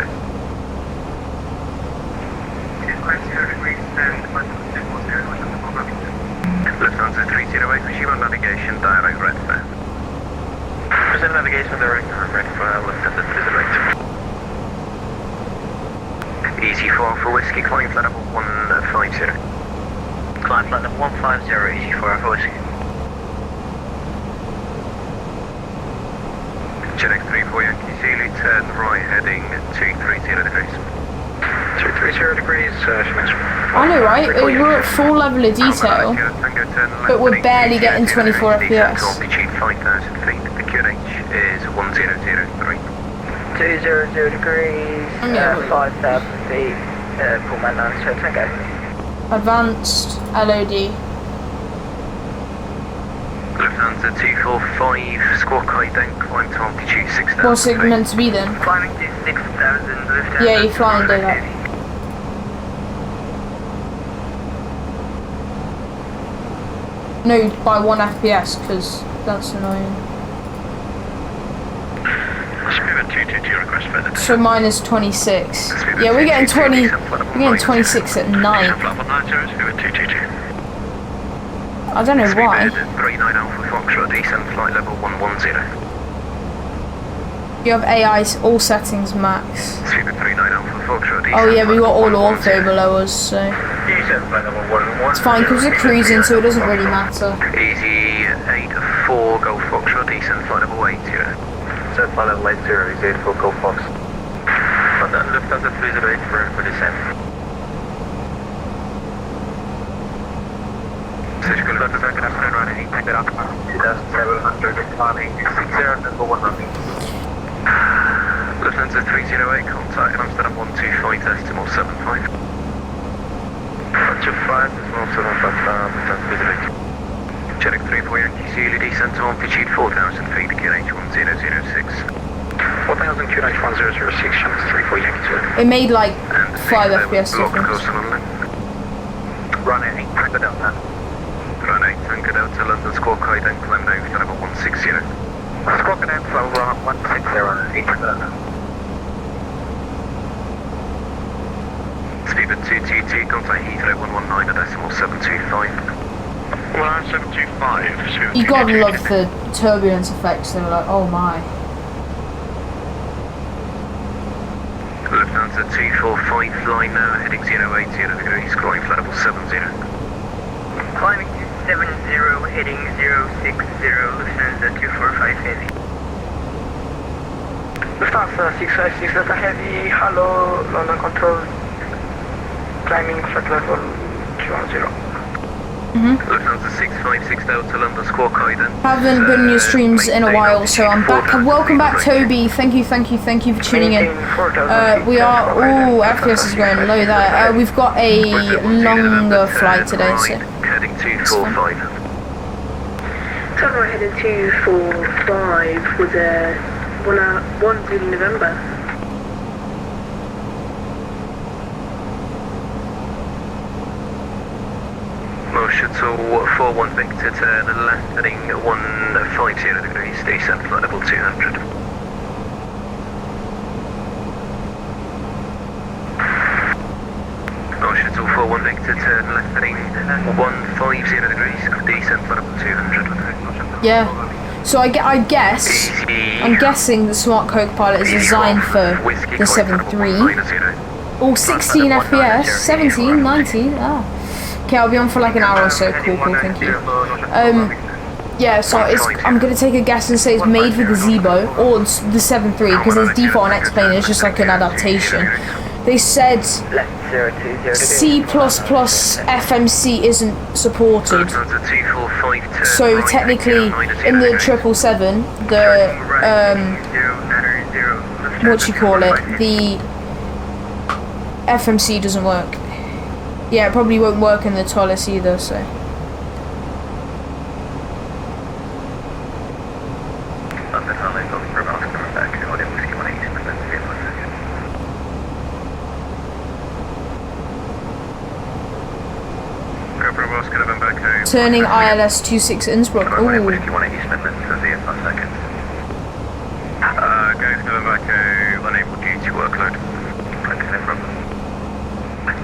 Lufthansa 308, resume on navigation, direct red fare. Present navigation direct, I'm ready for Lufthansa 308. Easy 4 for Whiskey, climb flight level 150. Climb flight level 150, easy 4 for Whiskey. Check 34 Yankee Zulu, turn right heading 230 degrees. 230 degrees, I know, right? We're at full level of detail, but we're barely getting 24 FPS. Altitude 5,000 feet, the QNH is 1003. 200 degrees, 5,000 feet, Pullman 9, so Tango. Advanced LOD. Lufthansa 245, squawk height then, climb to altitude 6,000 What's it meant to be then? Climbing to 6,000, Lufthansa. Yeah, you're flying daylight. No, by 1 FPS, because that's annoying. So mine is 26. Yeah, we're getting 20. We're getting 26 at night. I don't know why. 39 Alpha Foxtrot, descent flight level 110. You have AI all settings max. 39 Alpha Foxtrot, Oh yeah, we got all ortho below us, so it's fine because we're cruising, so it doesn't really matter. Easy 84 Golf Foxtrot, descent flight level 80. Descent flight level 80 is 84 Golf Fox. And then Lufthansa 308 for descent. Surgical Lufthansa, good afternoon, running 8, take that up, 2,700, climbing 60, number 1 running. Lufthansa 308, contact Amsterdam 125, decimal 75. Roger 5, decimal 75, Lufthansa 308. Check 34 Yankee Zulu, descent to altitude 4,000 feet, QNH 1006. 4,000 QNH 1006, channel 34 Yankee Zulu. It made like 5 FPS difference. Run 8, Tango Delta. Run 8, Tango Delta, London squawk height, then climb now to level 160. Squawk and info, run 160, 8 Tango Delta. Speed Speedbird 222, contact Heathrow 119 at decimal 725. 725. You gotta love the turbulence effects. They were like, oh my. Lufthansa 245, flying now, heading 080 degrees, climb flight level 70. Climbing to 70, heading 060, Lufthansa 245 heavy. Lufthansa 656 Delta Heavy, hello, London Control, climbing flight level 210. Lufthansa 656 Delta London Squawk Guidance. Haven't been in your streams in a while, so I'm back. Welcome back, Toby. Thank you for tuning in. We are. Oh, FPS is going low there. We've got a longer flight today, so. Heading 245. Tower heading 245 with a 1 November. Shuttle 41 Victor, turn left heading 150 degrees, descent flight level 200. Shuttle 41 Victor, turn left heading 150 degrees, descent flight level 200. Yeah. So I'm guessing the Smart Coke pilot is designed for the 7.3. Or 16 FPS, 17, 19, ah. Okay, I'll be on for like an hour or so. Cool, thank you. Yeah, so I'm gonna take a guess and say it's made for the Zebo or the 7.3 because there's default on X-Plane. It's just like an adaptation. They said C++ FMC isn't supported, so technically in the 777, the the FMC doesn't work. Yeah, it probably won't work in the ToLiss either, so. Turning ILS 26 Innsbruck. Ooh. Go to November 2, unable due to workload. Okay, no problem.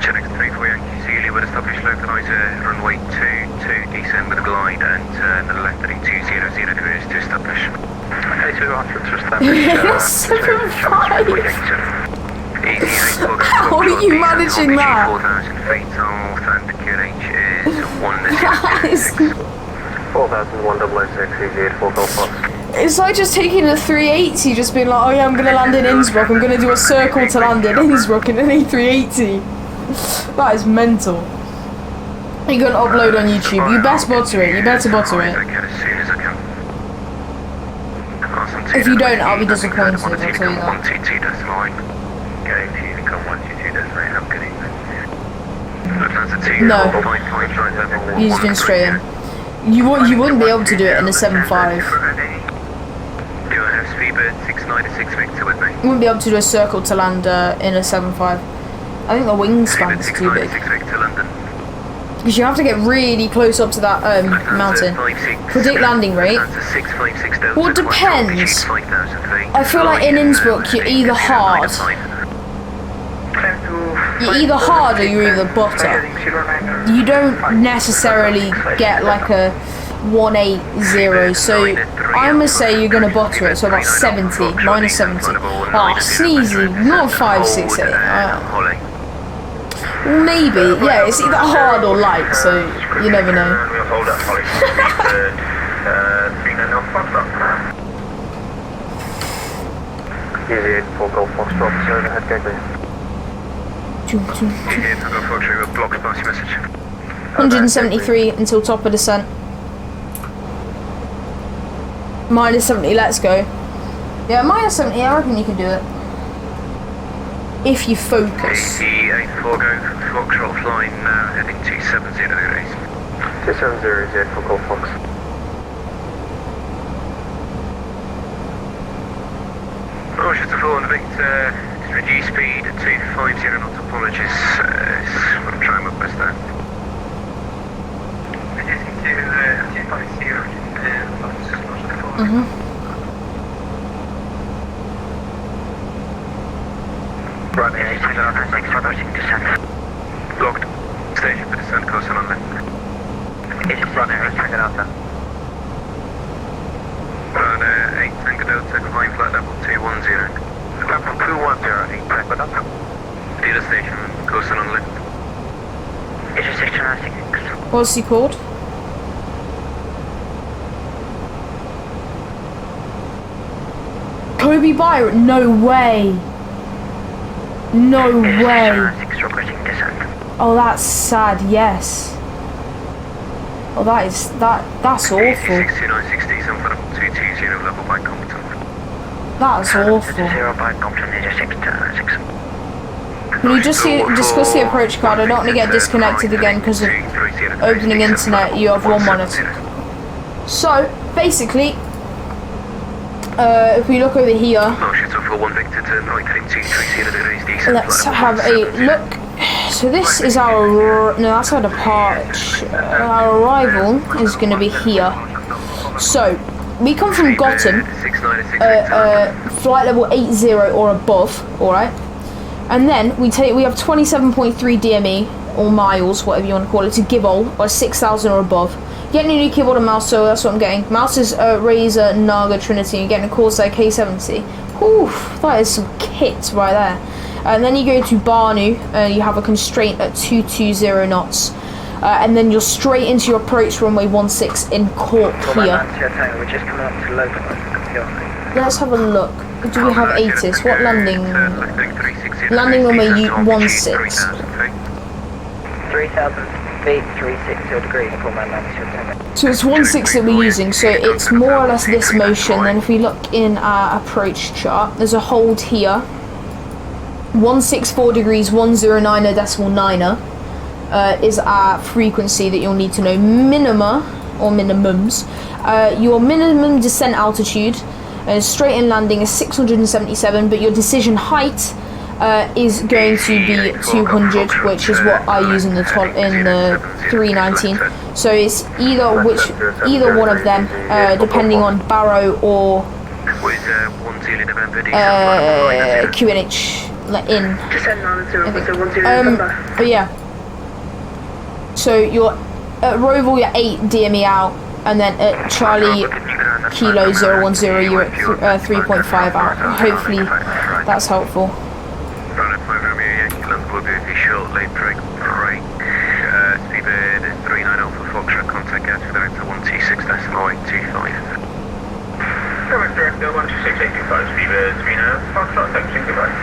Chenex 34 Yankee Zulu with established localizer, runway 22, descend with a glide and turn left heading 200 degrees to establish. Okay, 200 to establish. 7.5. How are you managing that? 4,000 feet north and QNH is 106. 4,106, easy 84 Golf Fox. It's like just taking a 380, just being like, oh yeah, I'm gonna land in Innsbruck, I'm gonna do a circle to land in Innsbruck in an A380. That is mental. You're gonna upload on YouTube. You best butter it. You better butter it. If you don't, I'll be disappointed. I'll tell you that. No. He's doing straight in. You wouldn't be able to do it in a 7.5. Do I have Speedbird 696 Victor with me? You wouldn't be able to do a circle to land in a 7.5. I think the wingspan is too big. Because you have to get really close up to that mountain. Predict landing rate. Well, it depends. I feel like in Innsbruck you're either hard. You're either hard or you're either butter. You don't necessarily get like a 180, so I must say you're gonna butter it, so about 70, minus 70. Ah, sneezy, not 568. Maybe, yeah, it's either hard or light, so you never know. Easy 84 Golf Foxtrot, overhead gateway. 173 until top of descent. Minus 70, let's go. Yeah, minus 70, I reckon you can do it. If you focus. AC84 go Foxtrot flying now, heading 270 degrees. 270 is 84 Golf Fox. Roger to 4 Victor, reduce speed at 250 knots, apologies. I'm trying my best there. Reducing to 250 knots. Right, thanks for approaching descent. turn course and on left. It's just running 8 Tango Delta. Run 8 Tango Delta, climb flight level 210. Level 210, 8 Tango Delta. Dealer station, course and on left. It's just 696. What's he called? Kobe Byron? No way. No way. 6 requesting descent. Oh, that's sad. Yes. Oh, that's awful. 62960, some for level 220, level by competent. That's awful. 0 by competent, it's 6 Can you just discuss the approach card? I don't want to get disconnected again because of opening internet. You have one monitor. So basically, if we look over here, let's have a look. So this is our, no, that's our departure. Our arrival is going to be here. So we come from Gotham, flight level 80 or above, alright? And then we have 27.3 DME, or miles, whatever you want to call it, to Schipol, or 6,000 or above. Getting a new keyboard and mouse, so that's what I'm getting. Mouse is Razer Naga Trinity, and getting a Corsair K70. Whew, that is some kit right there. And then you go to Barnu, you have a constraint at 220 knots. And then you're straight into your approach runway 16 in Cork here. Let's have a look. Do we have ATIS? What landing? Landing runway 16. 3,000 feet, 360 degrees, full man landing. So it's 16 that we're using, so it's more or less this motion. Then if we look in our approach chart, there's a hold here. 164 degrees, 109.9 is our frequency that you'll need to know. Minima, or minimums. Your minimum descent altitude, straight in landing is 677, but your decision height is going to be 200, which is what I use in the 319. So it's either one of them, depending on Barrow or QNH in. But yeah. So you're at Roval, you're 8 DME out, and then at Charlie Kilo 010, you're at 3.5 out. Hopefully that's helpful. Late break, speedbird 390 for Foxtrot, contact gas for director 126.825. Correct, director 126.825, speedbird 390, Foxtrot, thanks, goodbye.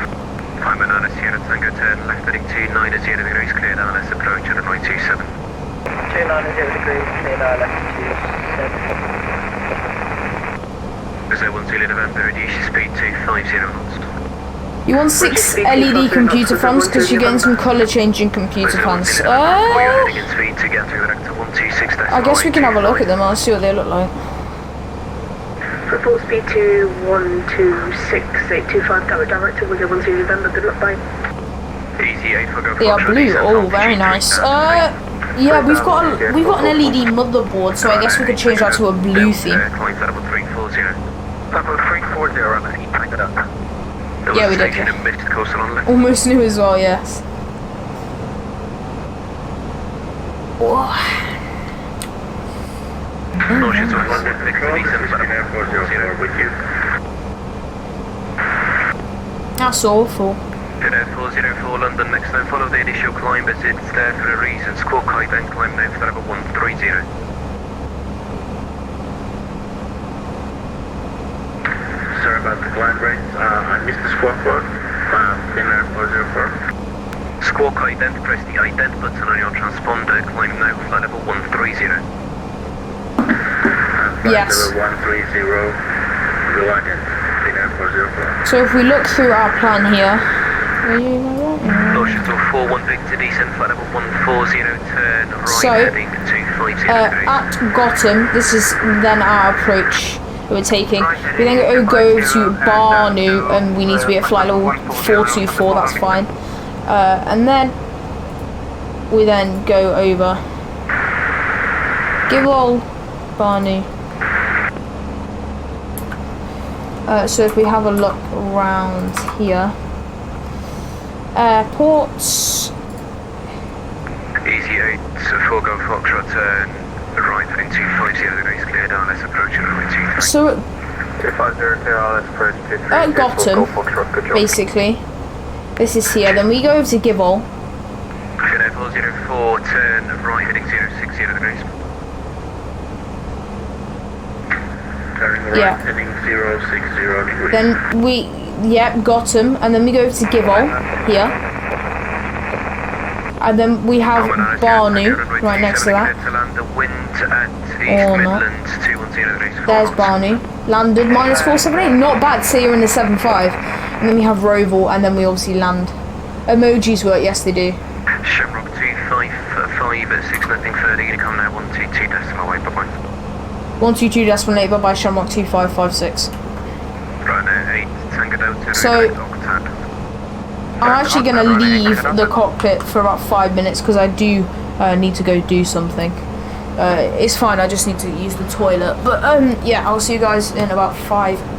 I'm Banana Sierra Tango, turn left heading 290 degrees, cleared RLS approach at 927. 290 degrees, cleared RLS 27. 010 November, reduce your speed to 50 knots. You want 6 LED computer fans because you're getting some colour changing computer fans. I guess we can have a look at them. I'll see what they look like. Full speed to 126.825, tower director, we'll go 12 November, good luck, bye. They are blue. Oh, very nice. Yeah, we've got an LED motherboard, so I guess we could change that to a blue theme. Yeah, we did. Almost new as well, yes. That's awful. 404 London, next time follow the initial climb as it's there for a reason. Squawk high, then climb now for level 130. Sorry about the climb rate, I missed the squawk code, Finnair 404. Squawk ident, press the ident button on your transponder, climb now for level 130. Yes. Level 130, go ident, Finnair 404. So if we look through our plan here, Shuttle 41 Victor descent for level 140, turn right heading 250 at Gotham, this is then our approach we're taking. We then go to Barnu, and we need to be at flight level 424, that's fine. And then we then go over Schipol, Barnu. So if we have a look around here, airports. Easy 8, Foxtrot, turn right heading 250 degrees, clear down, let's approach it runway 23. So 250 clear, let's approach 23. at Gotham, basically, this is here. Then we go over to Gibble. Finnair 404, turn right heading 060 degrees. Turning right Yeah. heading 060 degrees. Then we, got 'em, and then we go over to Gibble here, and then we have Barney right next to that. Or not. There's Barney. Landed -478. Not bad. See you in the 7.5. And then we have Roval, and then we obviously land. Emojis work. Yes, they do. Shamrock 255 at 6 nothing 30, you come now 122.8, bye bye. 122.8. Bye bye. Shamrock 2556. Right now 8 Tango Delta. So I'm actually gonna leave the cockpit for about 5 minutes because I do need to go do something. It's fine. I just need to use the toilet. But yeah, I'll see you guys in about 5 minutes.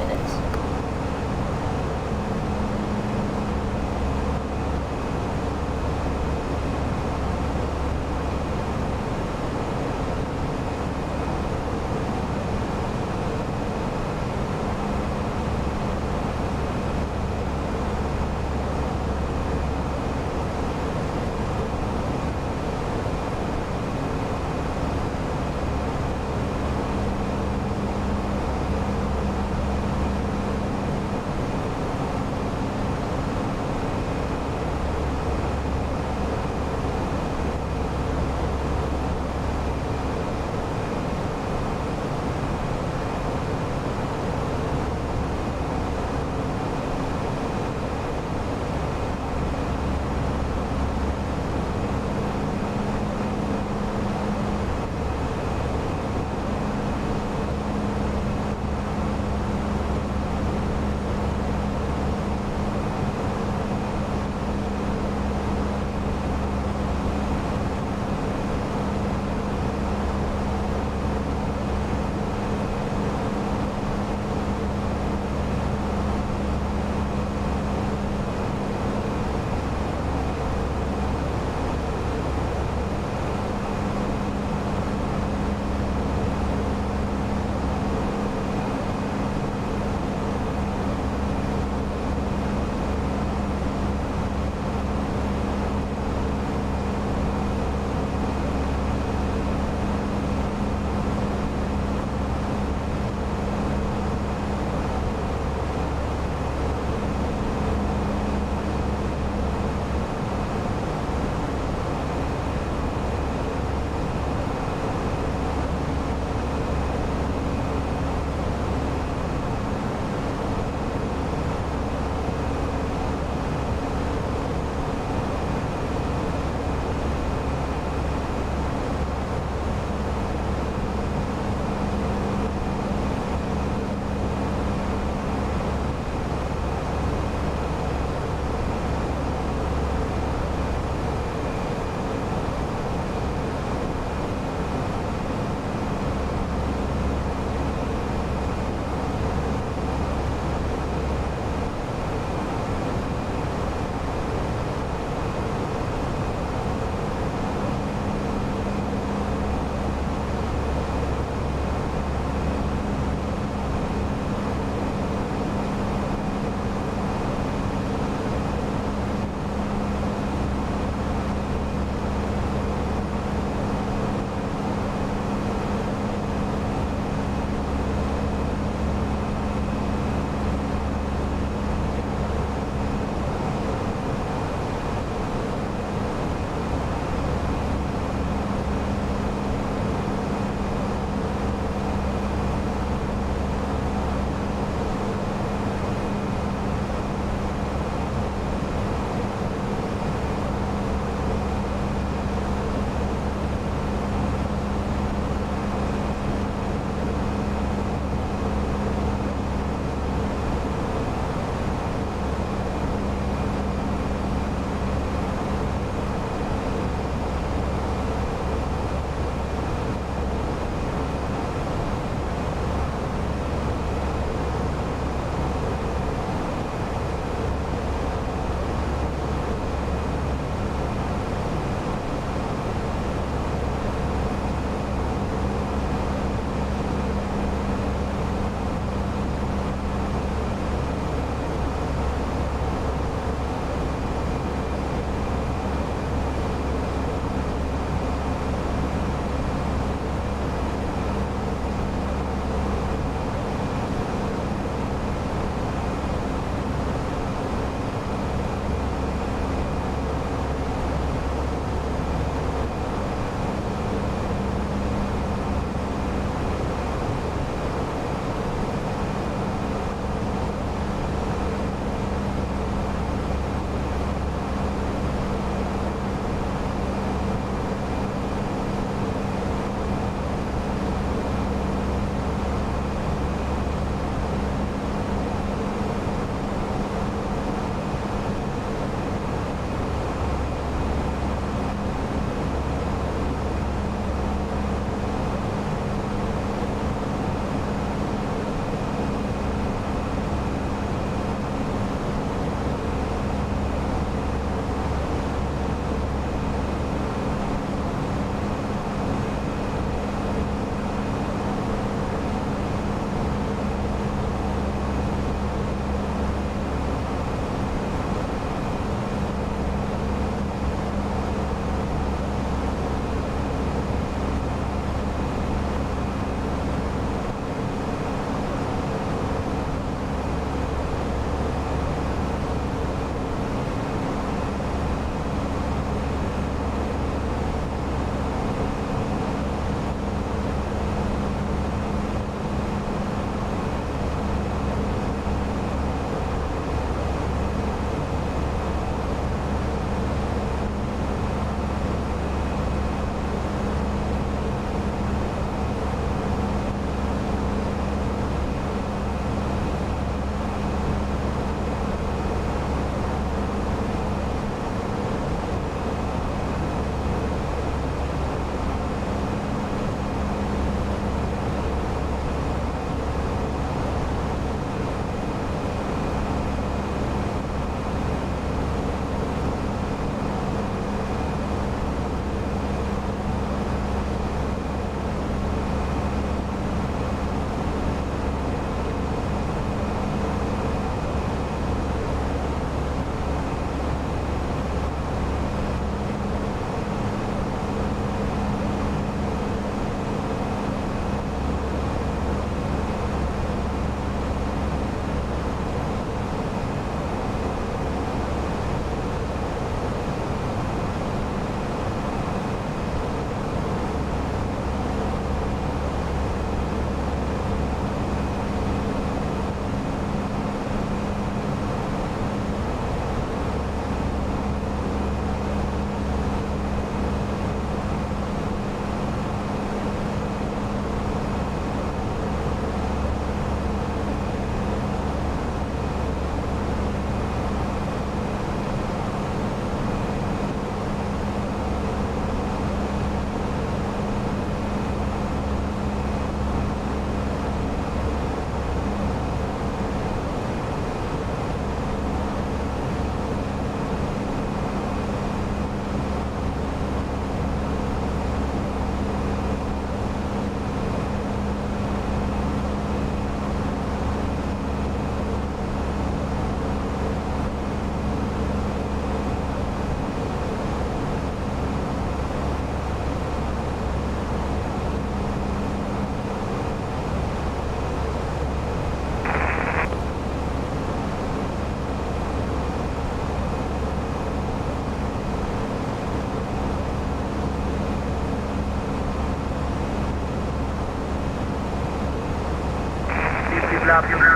copy.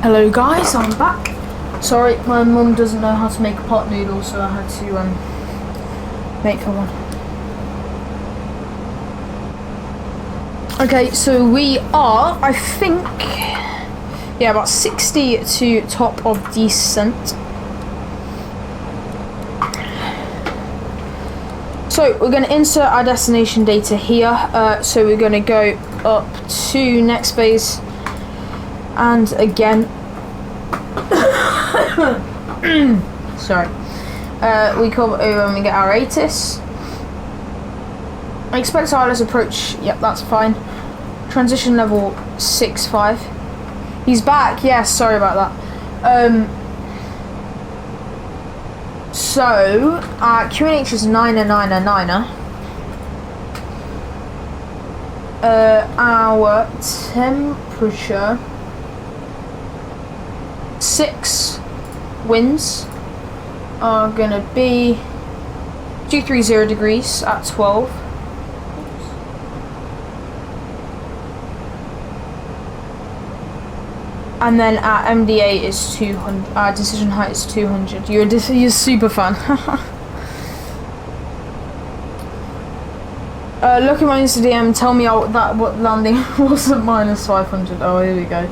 Hello guys, I'm back. Sorry, my mum doesn't know how to make a pot noodle, so I had to make her one. Okay, so we are, I think, yeah, about 60 to top of descent. So we're going to insert our destination data here. So we're going to go up to next phase. And again, sorry, we come over and we get our ATIS. Expect wireless approach, yep, that's fine. Transition level 6.5. He's back, yes, sorry about that. So, our QNH is 9er. Our temperature, 6 winds are gonna be 230 degrees at 12. And then our MDA is 200. Our decision height is 200. You're a super fan. Look at my Instagram. Tell me what landing was at minus 500. Oh, here we go.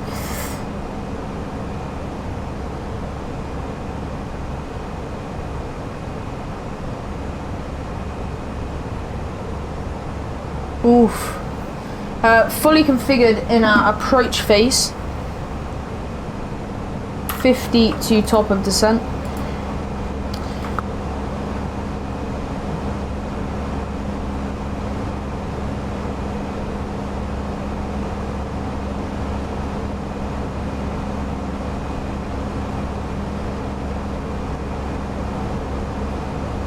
Oof. Fully configured in our approach phase. 50 to top of descent.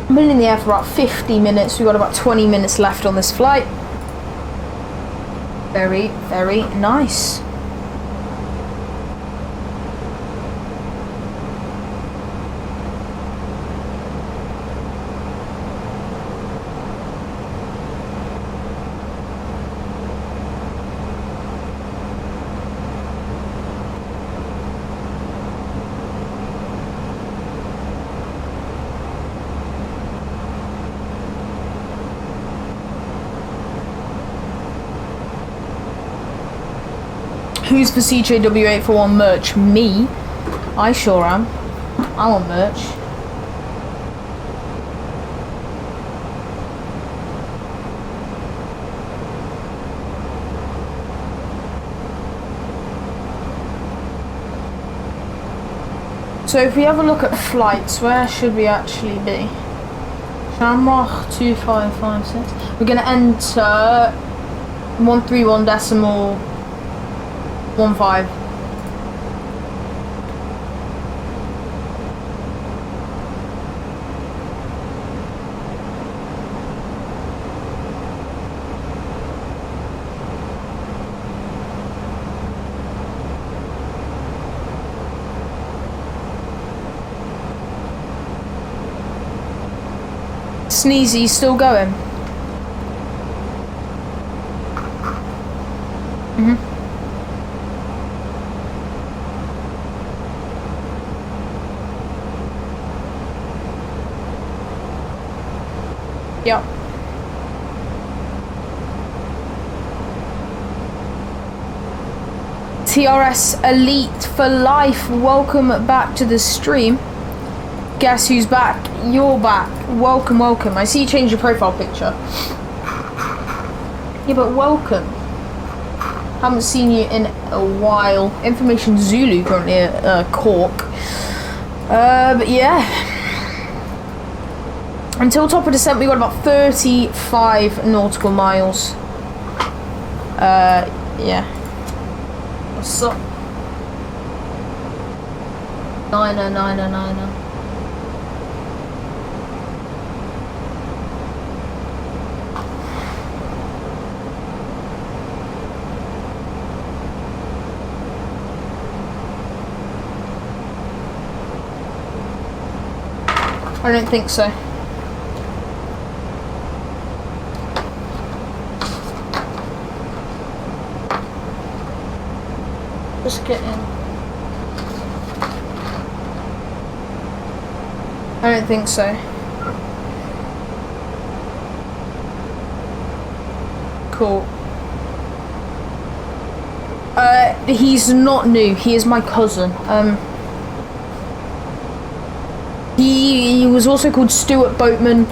I've been in the air for about 50 minutes. We've got about 20 minutes left on this flight. Very, very nice. Who's for CJW841 merch? Me. I sure am. I want merch. So if we have a look at flights, where should we actually be? Shamrock 2556. We're going to enter 131.15. Sneezy still going? Yep. TRS Elite for life. Welcome back to the stream. Guess who's back? You're back. Welcome, welcome. I see you changed your profile picture. Yeah, but welcome. Haven't seen you in a while. Information Zulu currently at Cork. But yeah. Until top of descent, we got about 35 nautical miles. Yeah. What's up? Niner. I don't think so. Just get in. I don't think so. Cool. He's not new. He is my cousin. He was also called Stuart Boatman.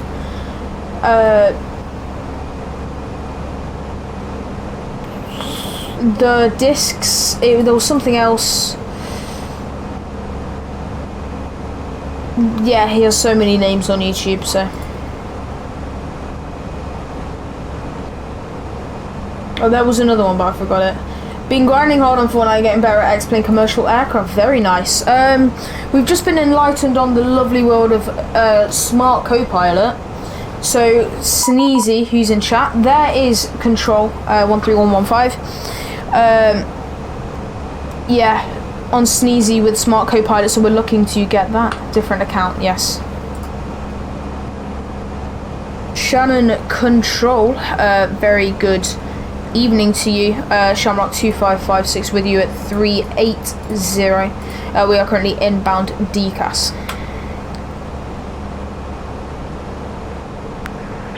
The discs, there was something else. Yeah, he has so many names on YouTube, so. Oh, there was another one, but I forgot it. Been grinding hard on Fortnite, getting better at X-Plane commercial aircraft. Very nice. We've just been enlightened on the lovely world of Smart Copilot. So, Sneezy, who's in chat, there is Control 13115. Yeah, on Sneezy with Smart Copilot, so we're looking to get that different account, yes. Shannon Control, very good evening to you. Shamrock 2556 with you at 380. We are currently inbound DCAS.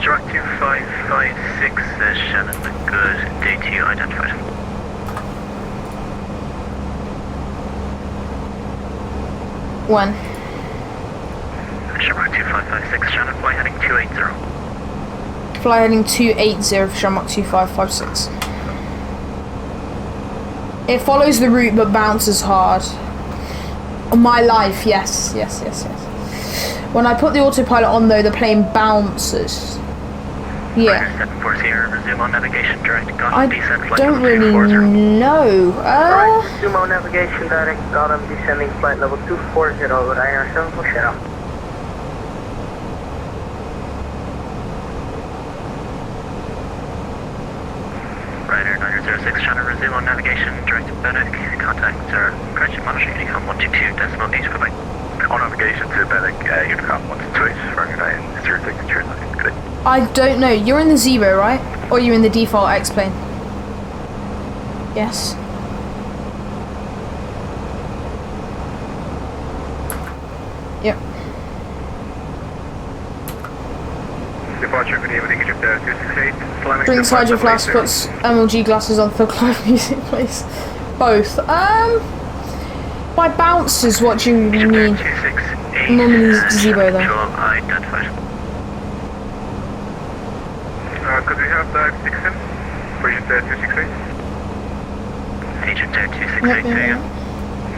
Shamrock 2556, Shannon, good day to you, identified. When? Shamrock 2556, Shannon, fly heading 280. Fly heading 280 for Shamrock 2556. It follows the route but bounces hard. On my life, yes. When I put the autopilot on though, the plane bounces. Yeah. Resume on navigation, direct, I don't really know. Resume on navigation, direct, got him descending flight level 240, Ryder 7 for Shadow. Ryder 906, Shannon, resume on navigation, direct Benwick, contact, correction, monitoring, Unicom 122.8, goodbye. On navigation to Benwick, Unicom 128, running 9, 0 signature, good. I don't know. You're in the zero, right? Or you're in the default X-plane? Yes. Yep. Departure, good evening, Egypt 268. Drinks hydro flask, puts MLG glasses on, Thug Life music, please. Both. By bouncers, what do you mean? Normally zero though. Could we have the 6 in? Agent 268? Agent 268 to you.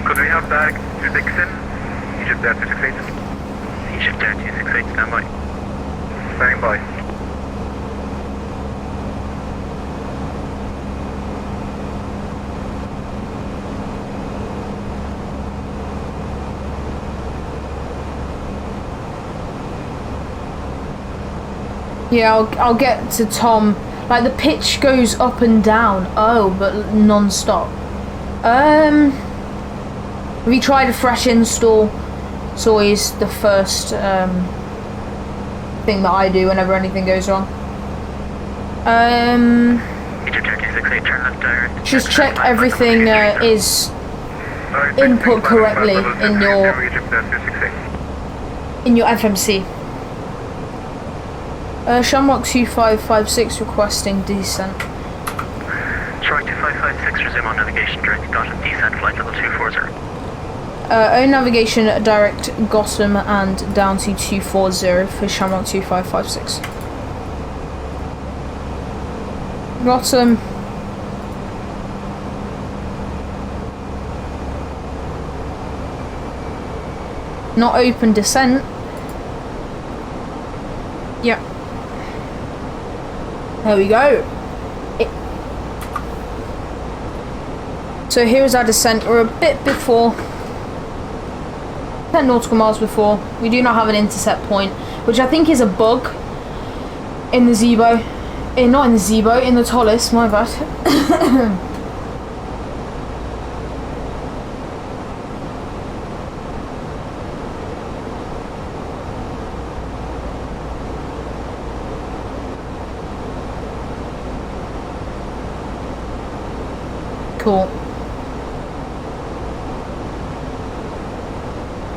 Could we have the 6 in? Agent 268? Agent 268, stand by. Stand by. Yeah, I'll get to Tom. Like the pitch goes up and down. Oh, but non-stop. Have you tried a fresh install? It's always the first thing that I do whenever anything goes wrong. Just check everything is input correctly in your FMC. Shamrock 2556 requesting descent. Shamrock 2556, resume on navigation, direct Gotham, descent, flight level 240. Own navigation, direct Gotham and down to 240 for Shamrock 2556. Gotham. Not open descent. Yep. There we go. So here's our descent. We're a bit before 10 nautical miles before. We do not have an intercept point, which I think is a bug in the Zebo. Not in the Zebo, in the ToLiss, my bad. Cool.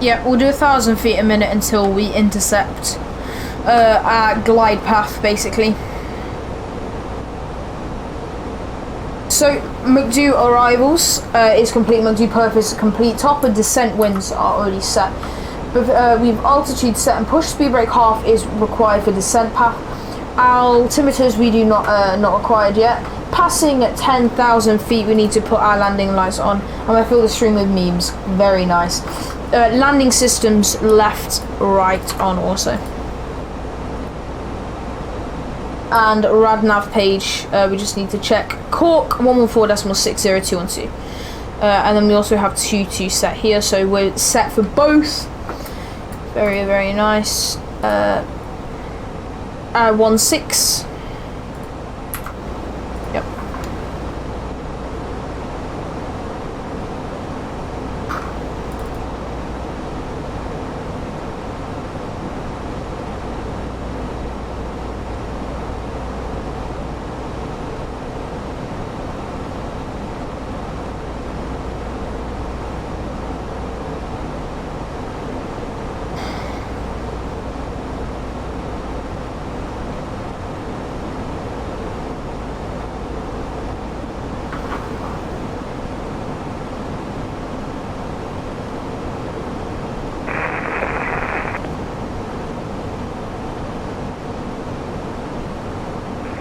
Yeah, we'll do 1,000 feet a minute until we intercept our glide path, basically. So, McDo arrivals is complete. McDo perf is complete. Top and descent winds are already set. But we've altitude set and push speed brake half is required for descent path. Altimeters we do not required yet. Passing at 10,000 feet, we need to put our landing lights on. I'm going to fill the stream with memes. Very nice. Landing systems left, right on also. And RadNav page, we just need to check Cork 114.60212. And then we also have 22 set here, so we're set for both. Very, very nice. 16. Yep.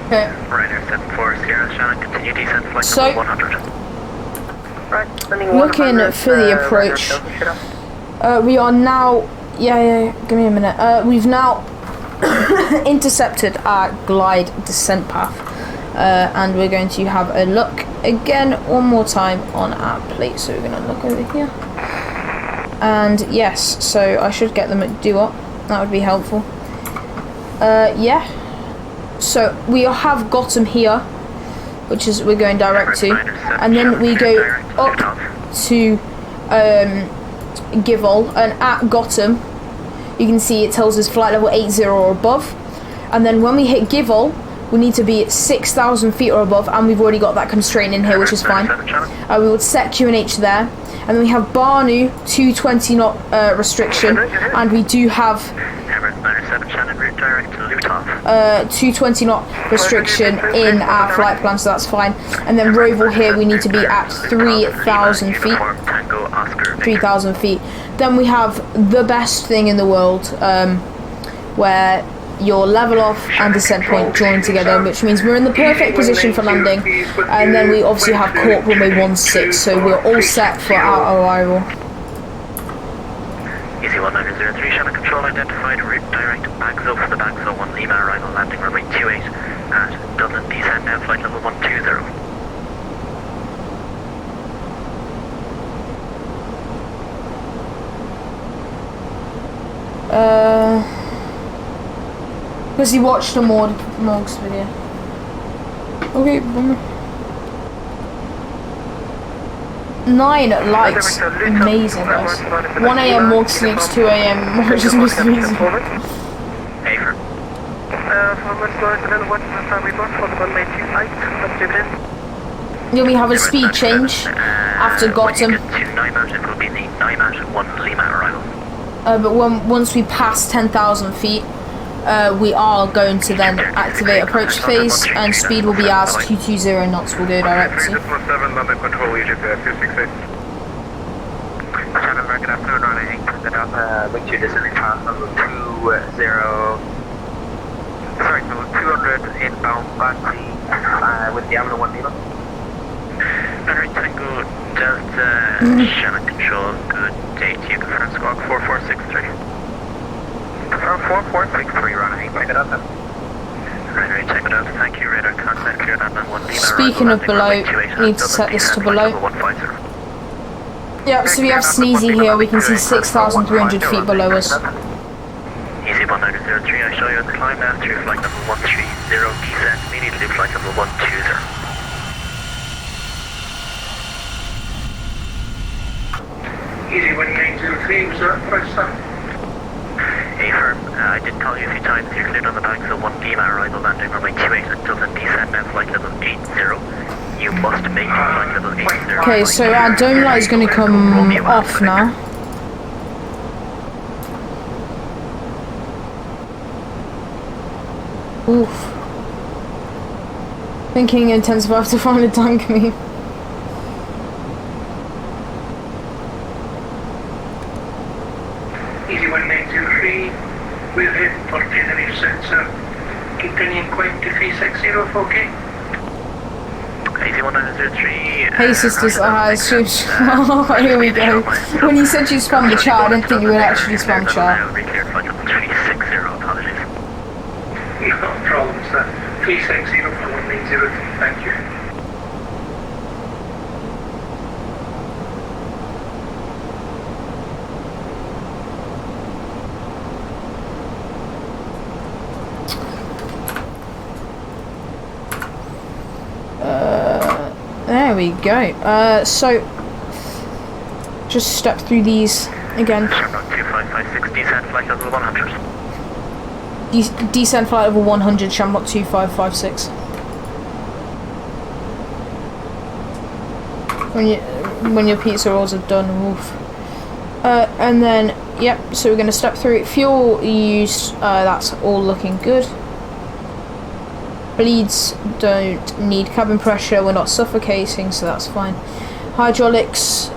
Okay. Ryder 74 Sierra Shannon, continue descent, flight So, level 100. Right, looking for the approach. We are now. Yeah. Give me a minute. We've now intercepted our glide descent path, and we're going to have a look again one more time on our plate. So we're going to look over here, and yes. So I should get them at do up. That would be helpful. Yeah. So we have got them here, which is we're going direct to, and then we go up to Givol, and at Gotham you can see it tells us flight level 80 or above, and then when we hit Givol we need to be at 6,000 feet or above, and we've already got that constraint in here, which is fine. We would set QNH there, and then we have Barnu 220 knot restriction, and we do have Emirates 97 Shannon, route direct to Lutov. 220 knot restriction in our flight plan, so that's fine. And then Roval here, we need to be at 3,000 feet. 3,000 feet. Then we have the best thing in the world, where your level off and descent point join together, which means we're in the perfect position for landing. And then we obviously have Cork runway 16, so we're all set for our arrival. Easy 1903, Channel Control identified route direct Bagzo for the Bagzo 1 Lima arrival landing runway 28 at Dublin, descent now flight level 120. Because he watched the Morgs video. Okay, bummer. 9 likes. Amazing, guys. 1 AM Morg sleeps, 2 AM Morg just missed amazing. Hey, for Then we have a speed change after Gotham. To Nymount, it will be the Nymount 1 Lima arrival. But once we pass 10,000 feet, we are going to then activate approach phase, and speed will be as 220 knots. Will go directly. London Control, Egypt 268. Channel, good afternoon, running link to descending path level 200 inbound Batsi with the Avenue 1 Lima. Henry Tango Delta, Channel Control, good day to you, confirm squawk 4463. Confirm 4463, running, pick it up then. Henry Tango Delta, thank you, radar contact cleared on 1 Lima. Speaking of below, need to set this to below. Yep, so we have Sneezy here, we can see 6,300 feet below us. Easy 1903, I show you the climb now through flight level 130, descent immediately flight level 120. Easy 1903, observe press stop. Hey firm, I did call you a few times, you're cleared on the back, so 1 Lima arrival landing runway 28 until the descent now flight level 80. You must make flight level 80. Okay, so our dome light is going to come off now. Oof. Thinking intensified to finally tank me. Easy 1903, we'll hit for tentative sensor. Continuing climb to 360, okay? Easy 1903. Hey sisters, here we go. When you said you spammed the chat, I didn't think you would actually spam chat. Recleared flight level 360, apologies. No problem, sir. 360 for 1903, thank you. There we go. So just step through these again. 2556, descent flight level 100. Descent flight level 100, Shamrock 2556. When your pizza rolls are done, oof. And then, yep, so we're going to step through it. Fuel use, that's all looking good. Bleeds don't need cabin pressure, we're not suffocating, so that's fine. Hydraulics,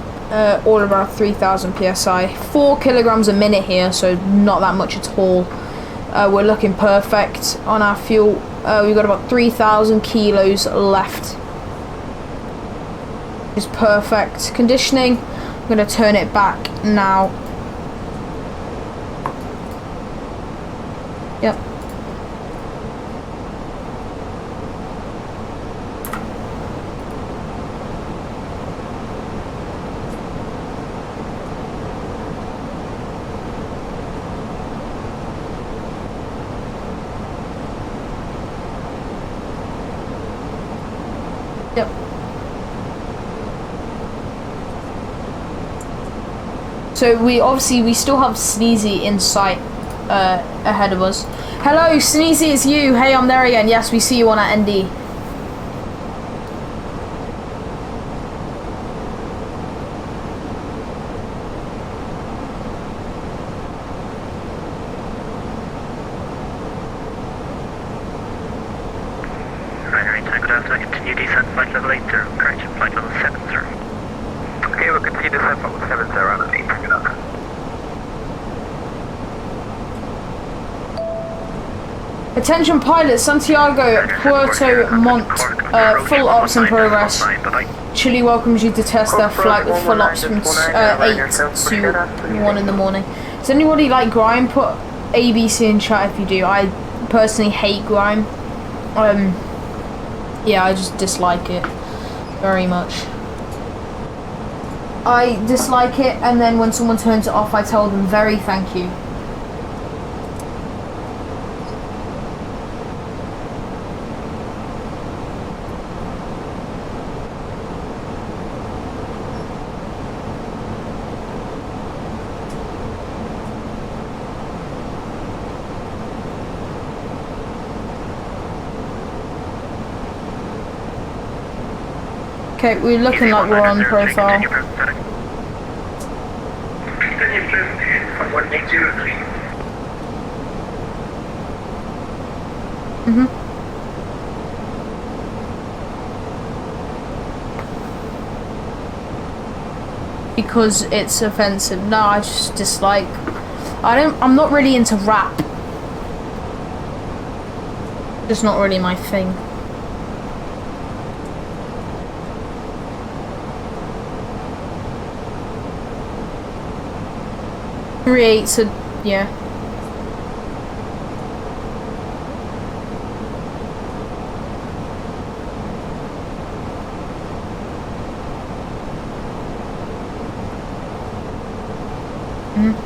all about 3,000 psi. 4 kilograms a minute here, so not that much at all. We're looking perfect on our fuel. We've got about 3,000 kilos left. It's perfect. Conditioning, I'm going to turn it back now. Yep. Yep. So we still have Sneezy in sight ahead of us. Hello, Sneezy, it's you. Hey, I'm there again. Yes, we see you on our ND. flight level 80, correction, flight level 70. Okay, we can see the 770 on 8. Attention pilots, Santiago, Puerto Montt, full ops in progress. Chile welcomes you to test their flight with full ops from 8 to 1 in the morning. Does anybody like grime? Put ABC in chat if you do. I personally hate grime. Yeah, I just dislike it very much. I dislike it, and then when someone turns it off, I tell them very thank you. Okay, we're looking like we're on profile. Continue present for 1803. Because it's offensive. No, I just dislike. I'm not really into rap. It's not really my thing. Creates a, yeah.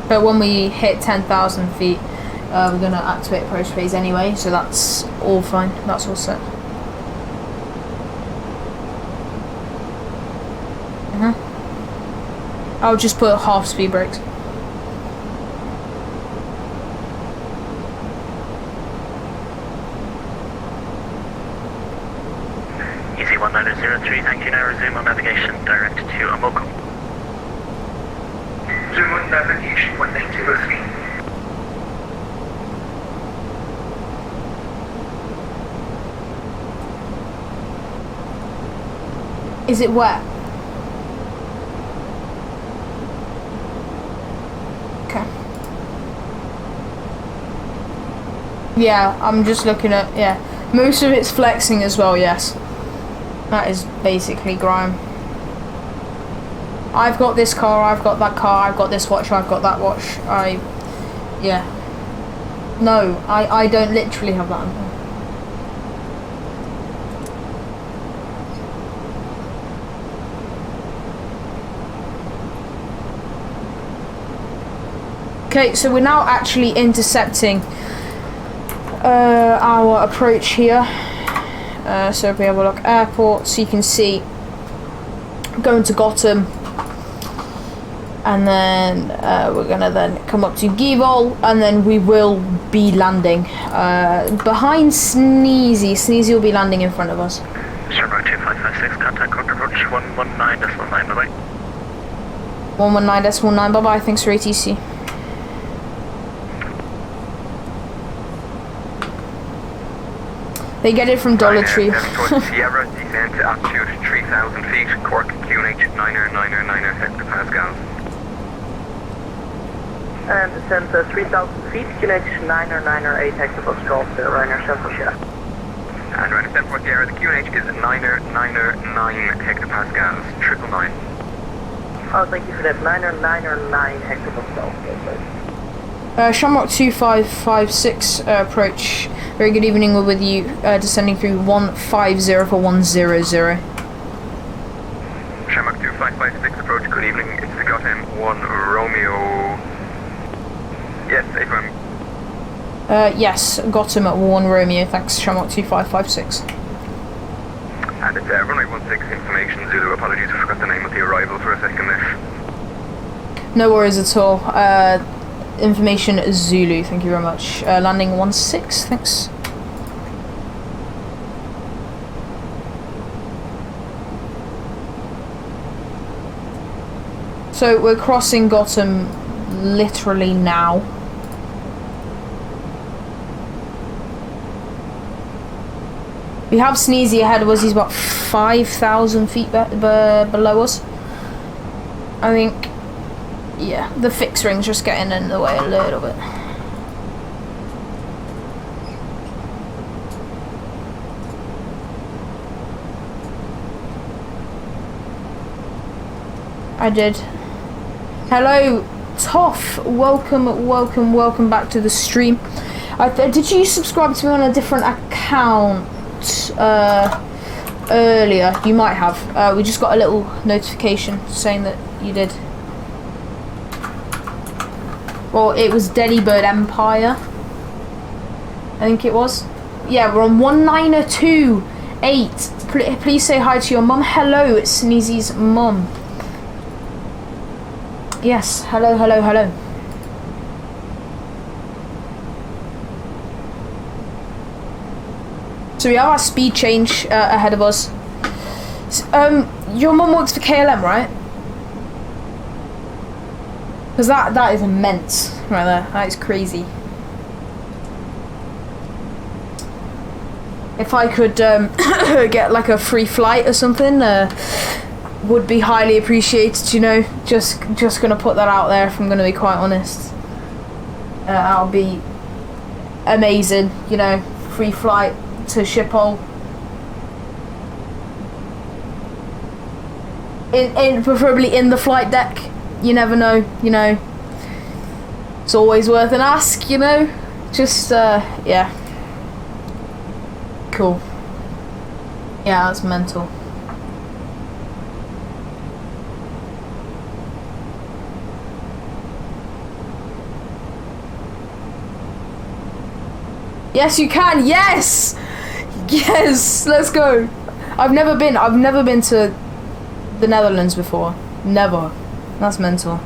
But when we hit 10,000 feet, we're going to activate approach phase anyway, so that's all fine. That's all set. I'll just put half speed brakes. Easy 1903, thank you. Now resume on navigation direct to Amoko. Resume on navigation 1903. Is it wet? Okay. Yeah, I'm just looking at, yeah. Most of it's flexing as well, yes. That is basically grime. I've got this car, I've got that car, I've got this watch, I've got that watch. Yeah. No, I don't literally have that. Okay, so we're now actually intercepting our approach here. So if we have a look, airport, so you can see going to Gotham, and then we're gonna then come up to Geforce, and then we will be landing behind Sneezy. Sneezy will be landing in front of us. Shamrock 2556, contact Cork approach 119.9, bye bye. 119.9, bye bye, thanks for ATC. They get it from Dollar Tree. Sierra, descent to altitude 3,000 feet, Cork, QNH 9er hectopascals. And descend 3,000 feet, QNH 9er 8 hectopascals, Ryanair Central Sierra. And Ryanair Central Sierra, the QNH is 9er 9 hectopascals, 999. Oh, thank you for that, 9er 9 hectopascals. Shamrock 2556 approach. Very good evening, we're with you, descending through 150 for 100. Shamrock 2556 approach, good evening, it's the Gotham 1 Romeo. Yes, AFM. Yes, got him at 1 Romeo, thanks, Shamrock 2556. And it's runway 16 information, Zulu, apologies, I forgot the name of the arrival for a second there. No worries at all. Information Zulu, thank you very much. Landing 16, thanks. So we're crossing Gotham literally now. We have Sneezy ahead of us. He's about 5,000 feet below us. I think, yeah, the fixed ring's just getting in the way a little bit. I did. Hello, Toff. Welcome back to the stream. Did you subscribe to me on a different account earlier? You might have. We just got a little notification saying that you did. Well, it was Delibird Empire, I think it was. Yeah, we're on 192.8. Please say hi to your mum. Hello, it's Sneezy's mum. Yes, hello. So we have our speed change ahead of us. Your mum works for KLM, right? Because that is immense right there. That is crazy. If I could get like a free flight or something, would be highly appreciated. You know, just gonna put that out there. If I'm gonna be quite honest, that'll be amazing. You know, free flight to Schipol. Preferably in the flight deck. You never know, you know. It's always worth an ask, you know. Just yeah. Cool. Yeah, that's mental. Yes, you can. Yes, yes. Let's go. I've never been to the Netherlands before. Never. That's mental.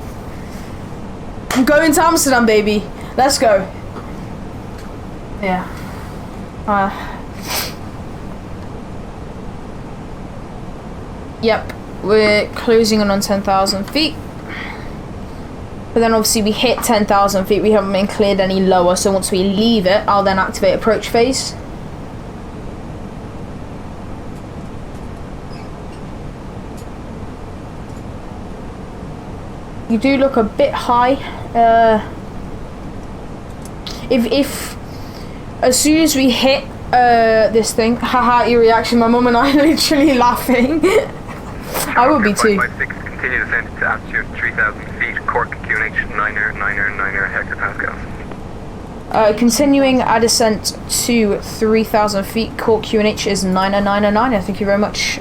I'm going to Amsterdam, baby. Let's go. Yeah. Yep. We're closing in on 10,000 feet. But then obviously we hit 10,000 feet. We haven't been cleared any lower. So once we leave it, I'll then activate approach phase. You do look a bit high. If as soon as we hit this thing, haha, your reaction, my mum and I are literally laughing. I would be too. Continue descent to altitude 3,000 feet, Cork, QNH 9er hectopascals. Continuing our descent to 3,000 feet, Cork QNH is 9er. Thank you very much,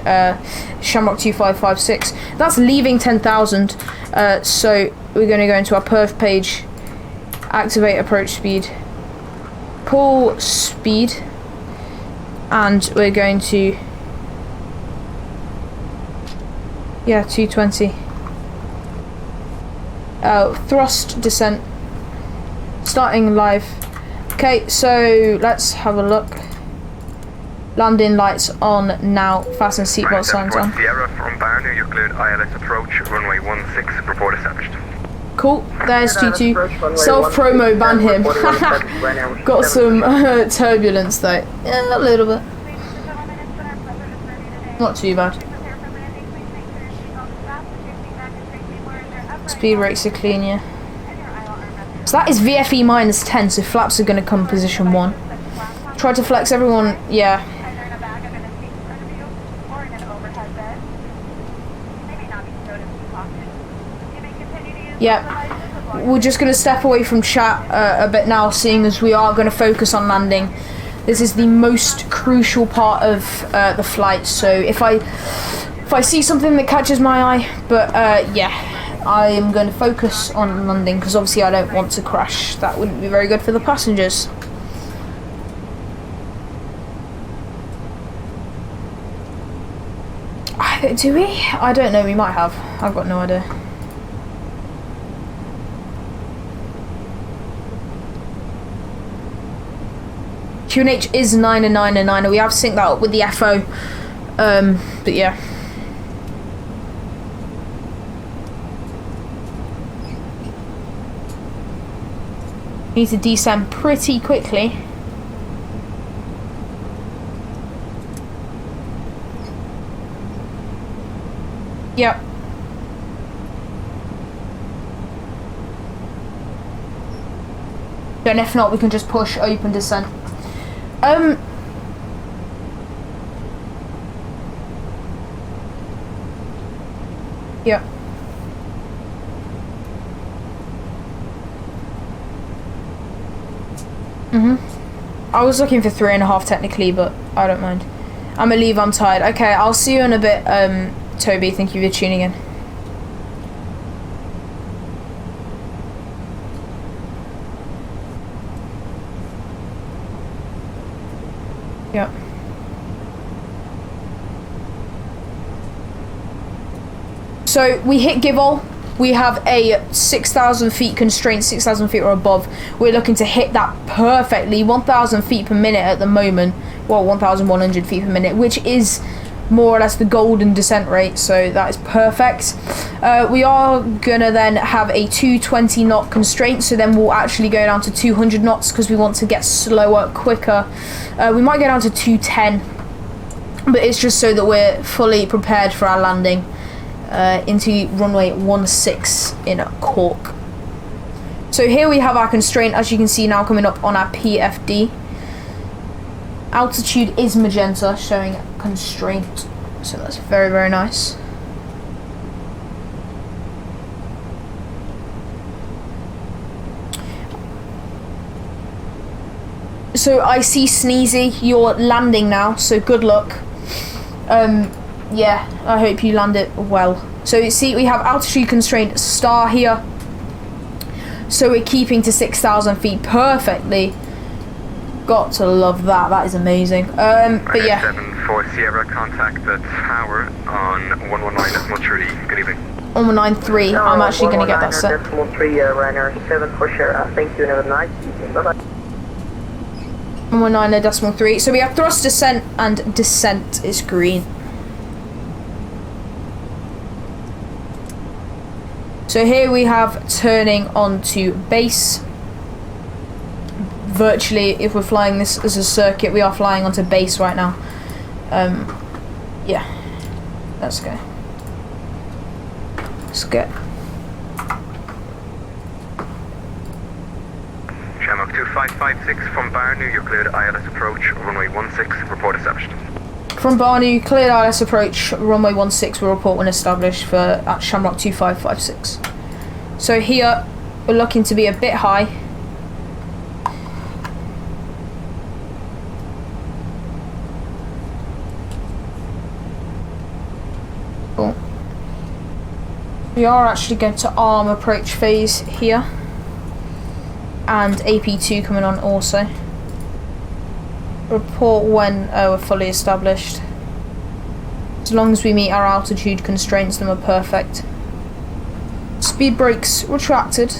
Shamrock 2556. That's leaving 10,000, so we're going to go into our perf page, activate approach speed, pull speed, and we're going to, yeah, 220. Thrust descent, starting live. Okay, so let's have a look. Landing lights on now. Fasten seatbelt signs on. Sierra from Barnu, you're cleared ILS approach, runway 16, report established. Cool, there's Tutu. Self-promo, ban him. Got some turbulence though. Yeah, a little bit. Not too bad. Speed brakes are clean, yeah. So that is VFE minus 10, so flaps are going to come position 1. Try to flex everyone, yeah. Yep. We're just going to step away from chat a bit now, seeing as we are going to focus on landing. This is the most crucial part of the flight, so if I see something that catches my eye, but yeah. I am going to focus on landing because obviously I don't want to crash. That wouldn't be very good for the passengers. Do we? I don't know, we might have. I've got no idea. QNH is 9er. We have synced that up with the FO. But yeah. Need to descend pretty quickly. Yep. And if not, we can just push open descent. Yeah. I was looking for 3.5 technically, but I don't mind. I'm gonna leave, I'm tired. Okay, I'll see you in a bit, Toby. Thank you for tuning in. Yep. So we hit Givol. We have a 6,000 feet constraint, 6,000 feet or above. We're looking to hit that perfectly. 1,000 feet per minute at the moment. Well, 1,100 feet per minute, which is more or less the golden descent rate. So that is perfect. We are gonna then have a 220 knot constraint. So then we'll actually go down to 200 knots because we want to get slower, quicker. We might go down to 210, but it's just so that we're fully prepared for our landing. Into runway 16 in Cork. So here we have our constraint, as you can see now coming up on our PFD. Altitude is magenta, showing constraint, so that's very, very nice. So I see Sneezy, you're landing now, so good luck. Yeah, I hope you land it well. So you see we have altitude constraint star here. So we're keeping to 6,000 feet perfectly. Got to love that, that is amazing. But yeah. 7 Sierra, contact the tower on 119.3, good evening. 193, I'm actually going to get that set. 119.3, Ryanair, 7 Sierra, thank you and have a nice evening, bye bye. 119.3, so we have thrust descent and descent is green. So here we have turning onto base. Virtually, if we're flying this as a circuit, we are flying onto base right now. Yeah, let's go. Let's go. Shamrock 2556 from Barnu, you're cleared ILS approach, runway 16, report established. From Barnu, cleared ILS approach, runway 16, we'll report when established for at Shamrock 2556. So here, we're looking to be a bit high. Cool. We are actually going to arm approach phase here. And AP2 coming on also. Report when we're fully established. As long as we meet our altitude constraints, then we're perfect. Speed brakes retracted.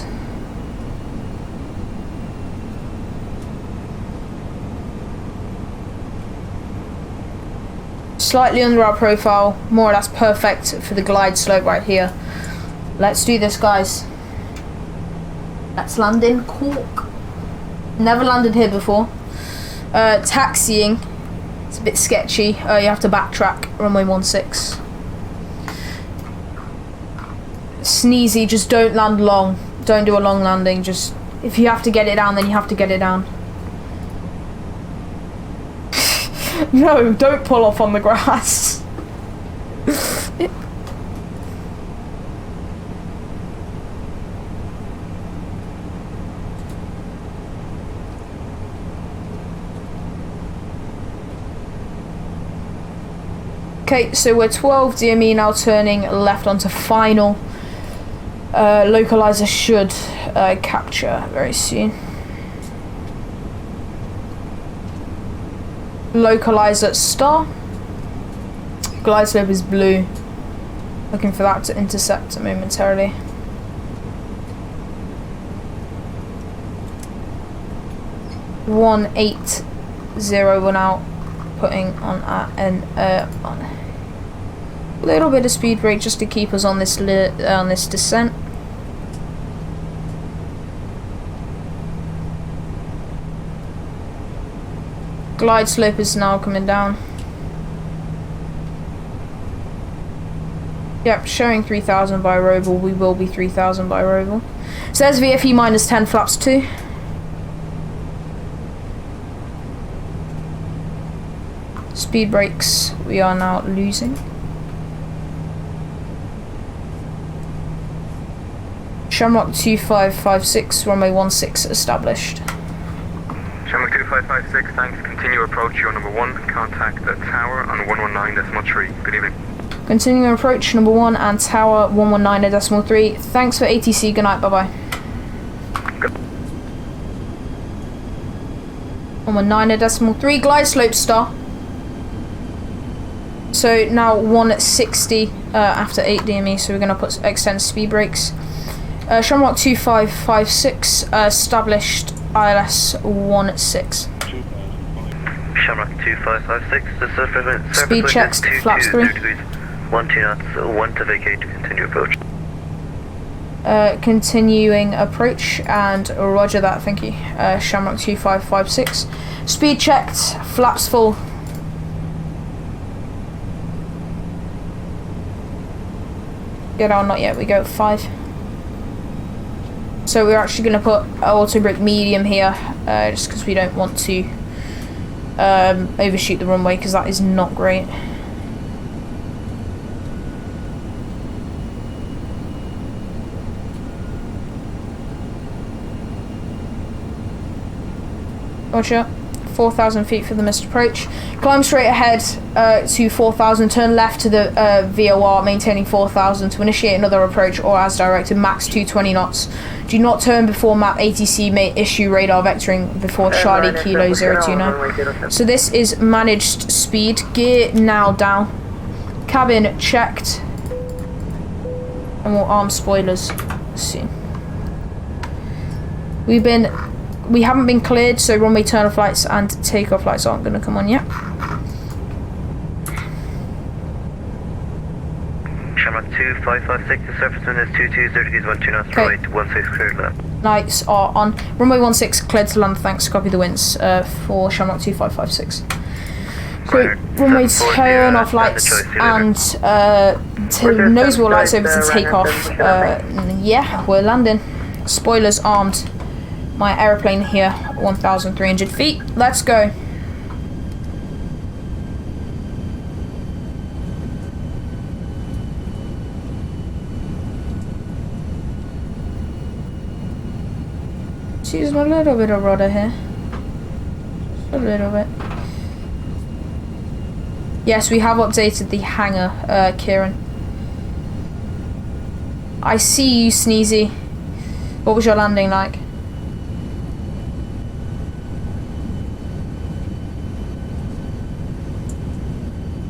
Slightly under our profile, more or less perfect for the glide slope right here. Let's do this, guys. Let's land in Cork. Never landed here before. Taxiing, it's a bit sketchy. You have to backtrack, runway 16. Sneezy, just don't land long. Don't do a long landing. Just, if you have to get it down, then you have to get it down. No, don't pull off on the grass. Okay, so we're 12 DME now, turning left onto final. Localizer should capture very soon. Localizer star. Glide slope is blue. Looking for that to intercept momentarily. $180 out. Putting on on a little bit of speed brake just to keep us on this descent. Glide slope is now coming down. Yep, showing 3000 by Roval. We will be 3000 by Roval. Says VFE minus 10 flaps 2. Speed brakes, we are now losing. Shamrock 2556, runway 16 established. Shamrock 2556, thanks. Continue approach, your number 1. Contact the tower on 119.3. Good evening. Continuing approach, number 1 and tower 119.3. Thanks for ATC, good night, bye bye. 119.3, glide slope star. So now 160 after 8 DME, so we're going to put extend speed brakes. Shamrock 2556, established ILS 16. Shamrock 2556, the surface speed checks, flaps 3. 1 2 knots, 1 to vacate, continue approach. Continuing approach, and roger that, thank you. Shamrock 2556. Speed checked, flaps full. Get on, not yet, we go at 5. So we're actually going to put auto brake medium here, just because we don't want to overshoot the runway, because that is not great. Roger. 4,000 feet for the missed approach. Climb straight ahead to 4,000, turn left to the VOR, maintaining 4,000 to initiate another approach, or as directed, max 220 knots. Do not turn before map ATC may issue radar vectoring before Charlie Kilo 029. So this is managed speed. Gear now down. Cabin checked. And we'll arm spoilers soon. We haven't been cleared, so runway turn off lights and takeoff lights aren't going to come on yet. Shamrock 2556, the surface wind is 220 degrees 12 knots, runway 16 cleared land. Lights are on. Runway 16 cleared to land, thanks. Copy the winds for Shamrock 2556. So, runway turn off lights and nose wheel lights over to takeoff. Yeah, we're landing. Spoilers armed. My aeroplane here, 1,300 feet. Let's go. Just using a little bit of rudder here. Just a little bit. Yes, we have updated the hangar, Kieran. I see you, Sneezy. What was your landing like?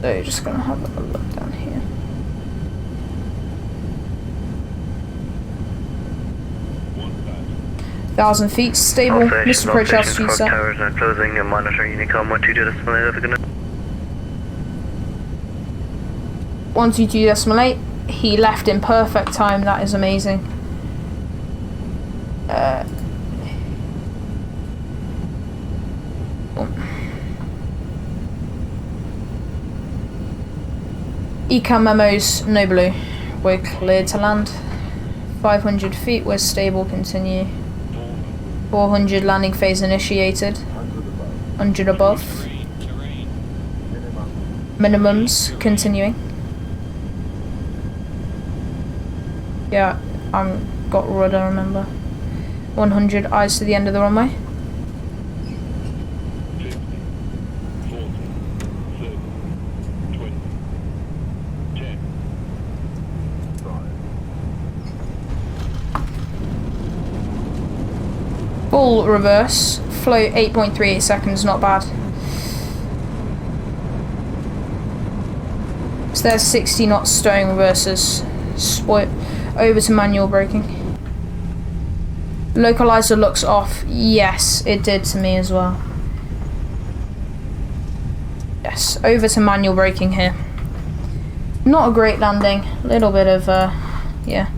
So you're just gonna have a look down here. Thousand feet, stable. Mr. Approach altitude set. Towers are closing and monitor Unicom 122.8. 122.8. He left in perfect time. That is amazing. EHAM memos, no blue. We're cleared to land. 500 feet, we're stable, continue. 400 landing phase initiated. 100 above. Minimums, continuing. Yeah, got rudder, remember. 100, eyes to the end of the runway. Full reverse, float 8.38 seconds, not bad. So there's 60 knots stowing reverses. Over to manual braking. Localizer looks off. Yes, it did to me as well. Yes, over to manual braking here. Not a great landing. A little bit of, yeah.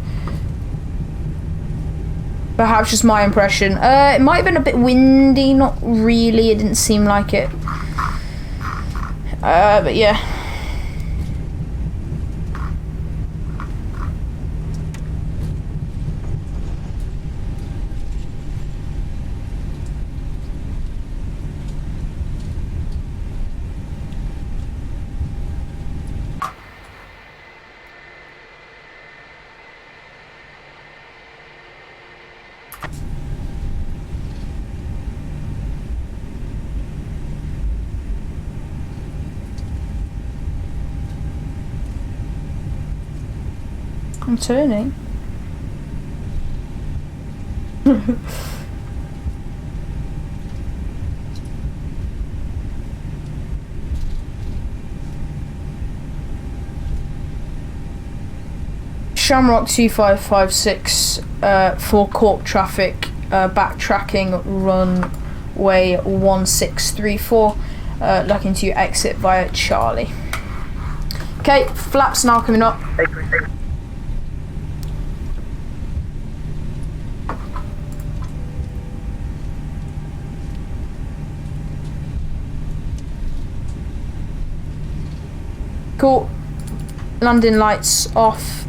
Perhaps just my impression. It might have been a bit windy, not really, it didn't seem like it. But yeah. I'm turning. Shamrock 2556 for Cork traffic, backtracking runway 1634, looking to exit via Charlie. Okay, flaps now coming up. Cool. Landing lights off.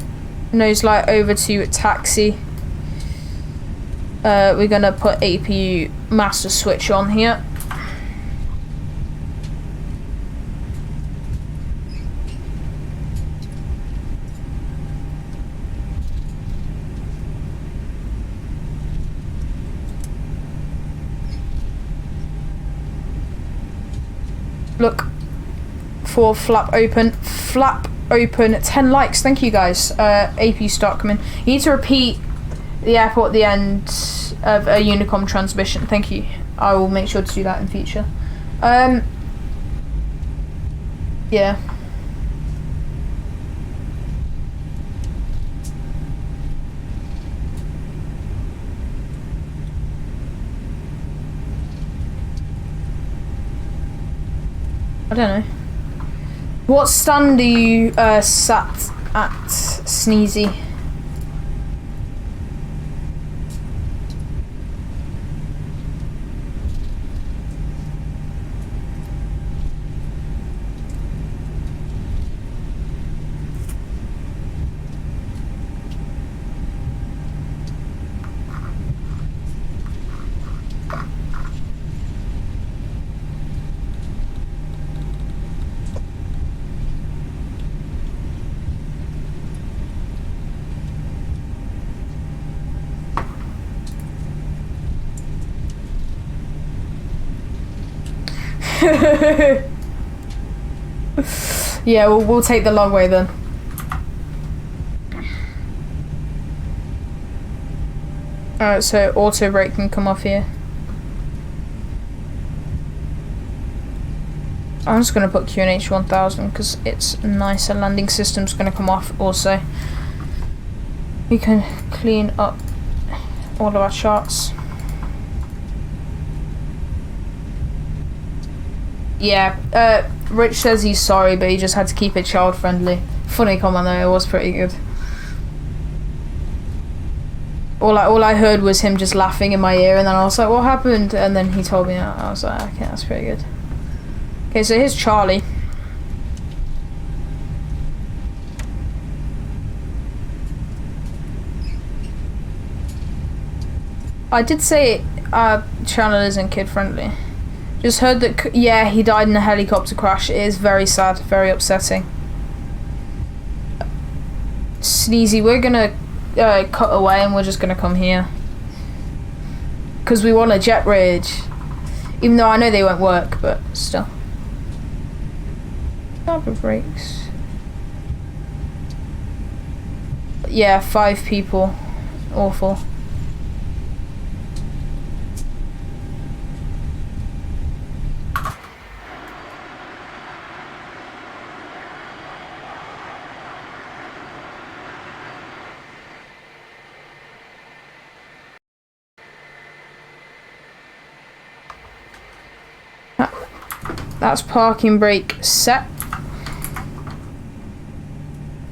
Nose light over to taxi. We're gonna put APU master switch on here. Look for flap open. Flap open. 10 likes. Thank you guys. AP start coming. You need to repeat the airport at the end of a Unicom transmission. Thank you. I will make sure to do that in future. Yeah. I don't know. What stand do you sat at, Sneezy? Yeah, we'll take the long way then. Alright, so auto brake can come off here. I'm just going to put QNH 1000 because it's nicer. Landing system's going to come off also. We can clean up all of our charts. Yeah, Rich says he's sorry, but he just had to keep it child friendly. Funny comment though, it was pretty good. All I heard was him just laughing in my ear, and then I was like, what happened? And then he told me, I was like, okay, that's pretty good. Okay, so here's Charlie. I did say our channel isn't kid friendly. Just heard that, yeah, he died in a helicopter crash. It is very sad, very upsetting. Sneezy, we're gonna cut away and we're just gonna come here. Because we want a jet bridge. Even though I know they won't work, but still. Carbon brakes. Yeah, 5 people. Awful. That's parking brake set.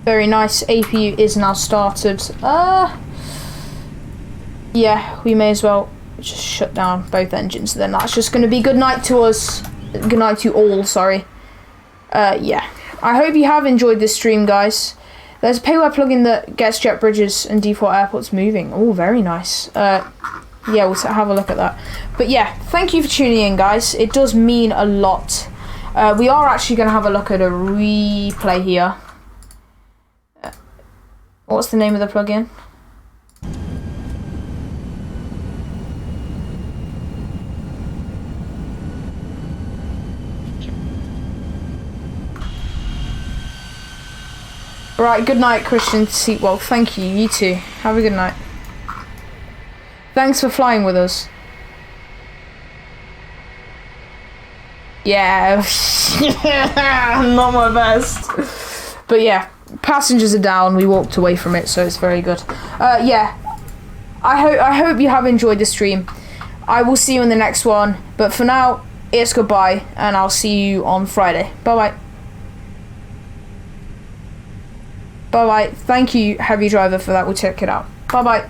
Very nice. APU is now started. Yeah, we may as well just shut down both engines. Then that's just going to be good night to us. Good night to all. Sorry. Yeah. I hope you have enjoyed this stream, guys. There's a payware plugin that gets jet bridges and default airports moving. Oh, very nice. Yeah, we'll have a look at that. But yeah, thank you for tuning in, guys. It does mean a lot. We are actually going to have a look at a replay here. What's the name of the plugin? Right, good night, Christian. Well, thank you. You too. Have a good night. Thanks for flying with us. Yeah. Not my best. But yeah, passengers are down. We walked away from it, so it's very good. Yeah. I hope you have enjoyed the stream. I will see you in the next one. But for now, it's goodbye, and I'll see you on Friday. Bye-bye. Bye-bye. Thank you, Heavy Driver, for that. We'll check it out. Bye-bye.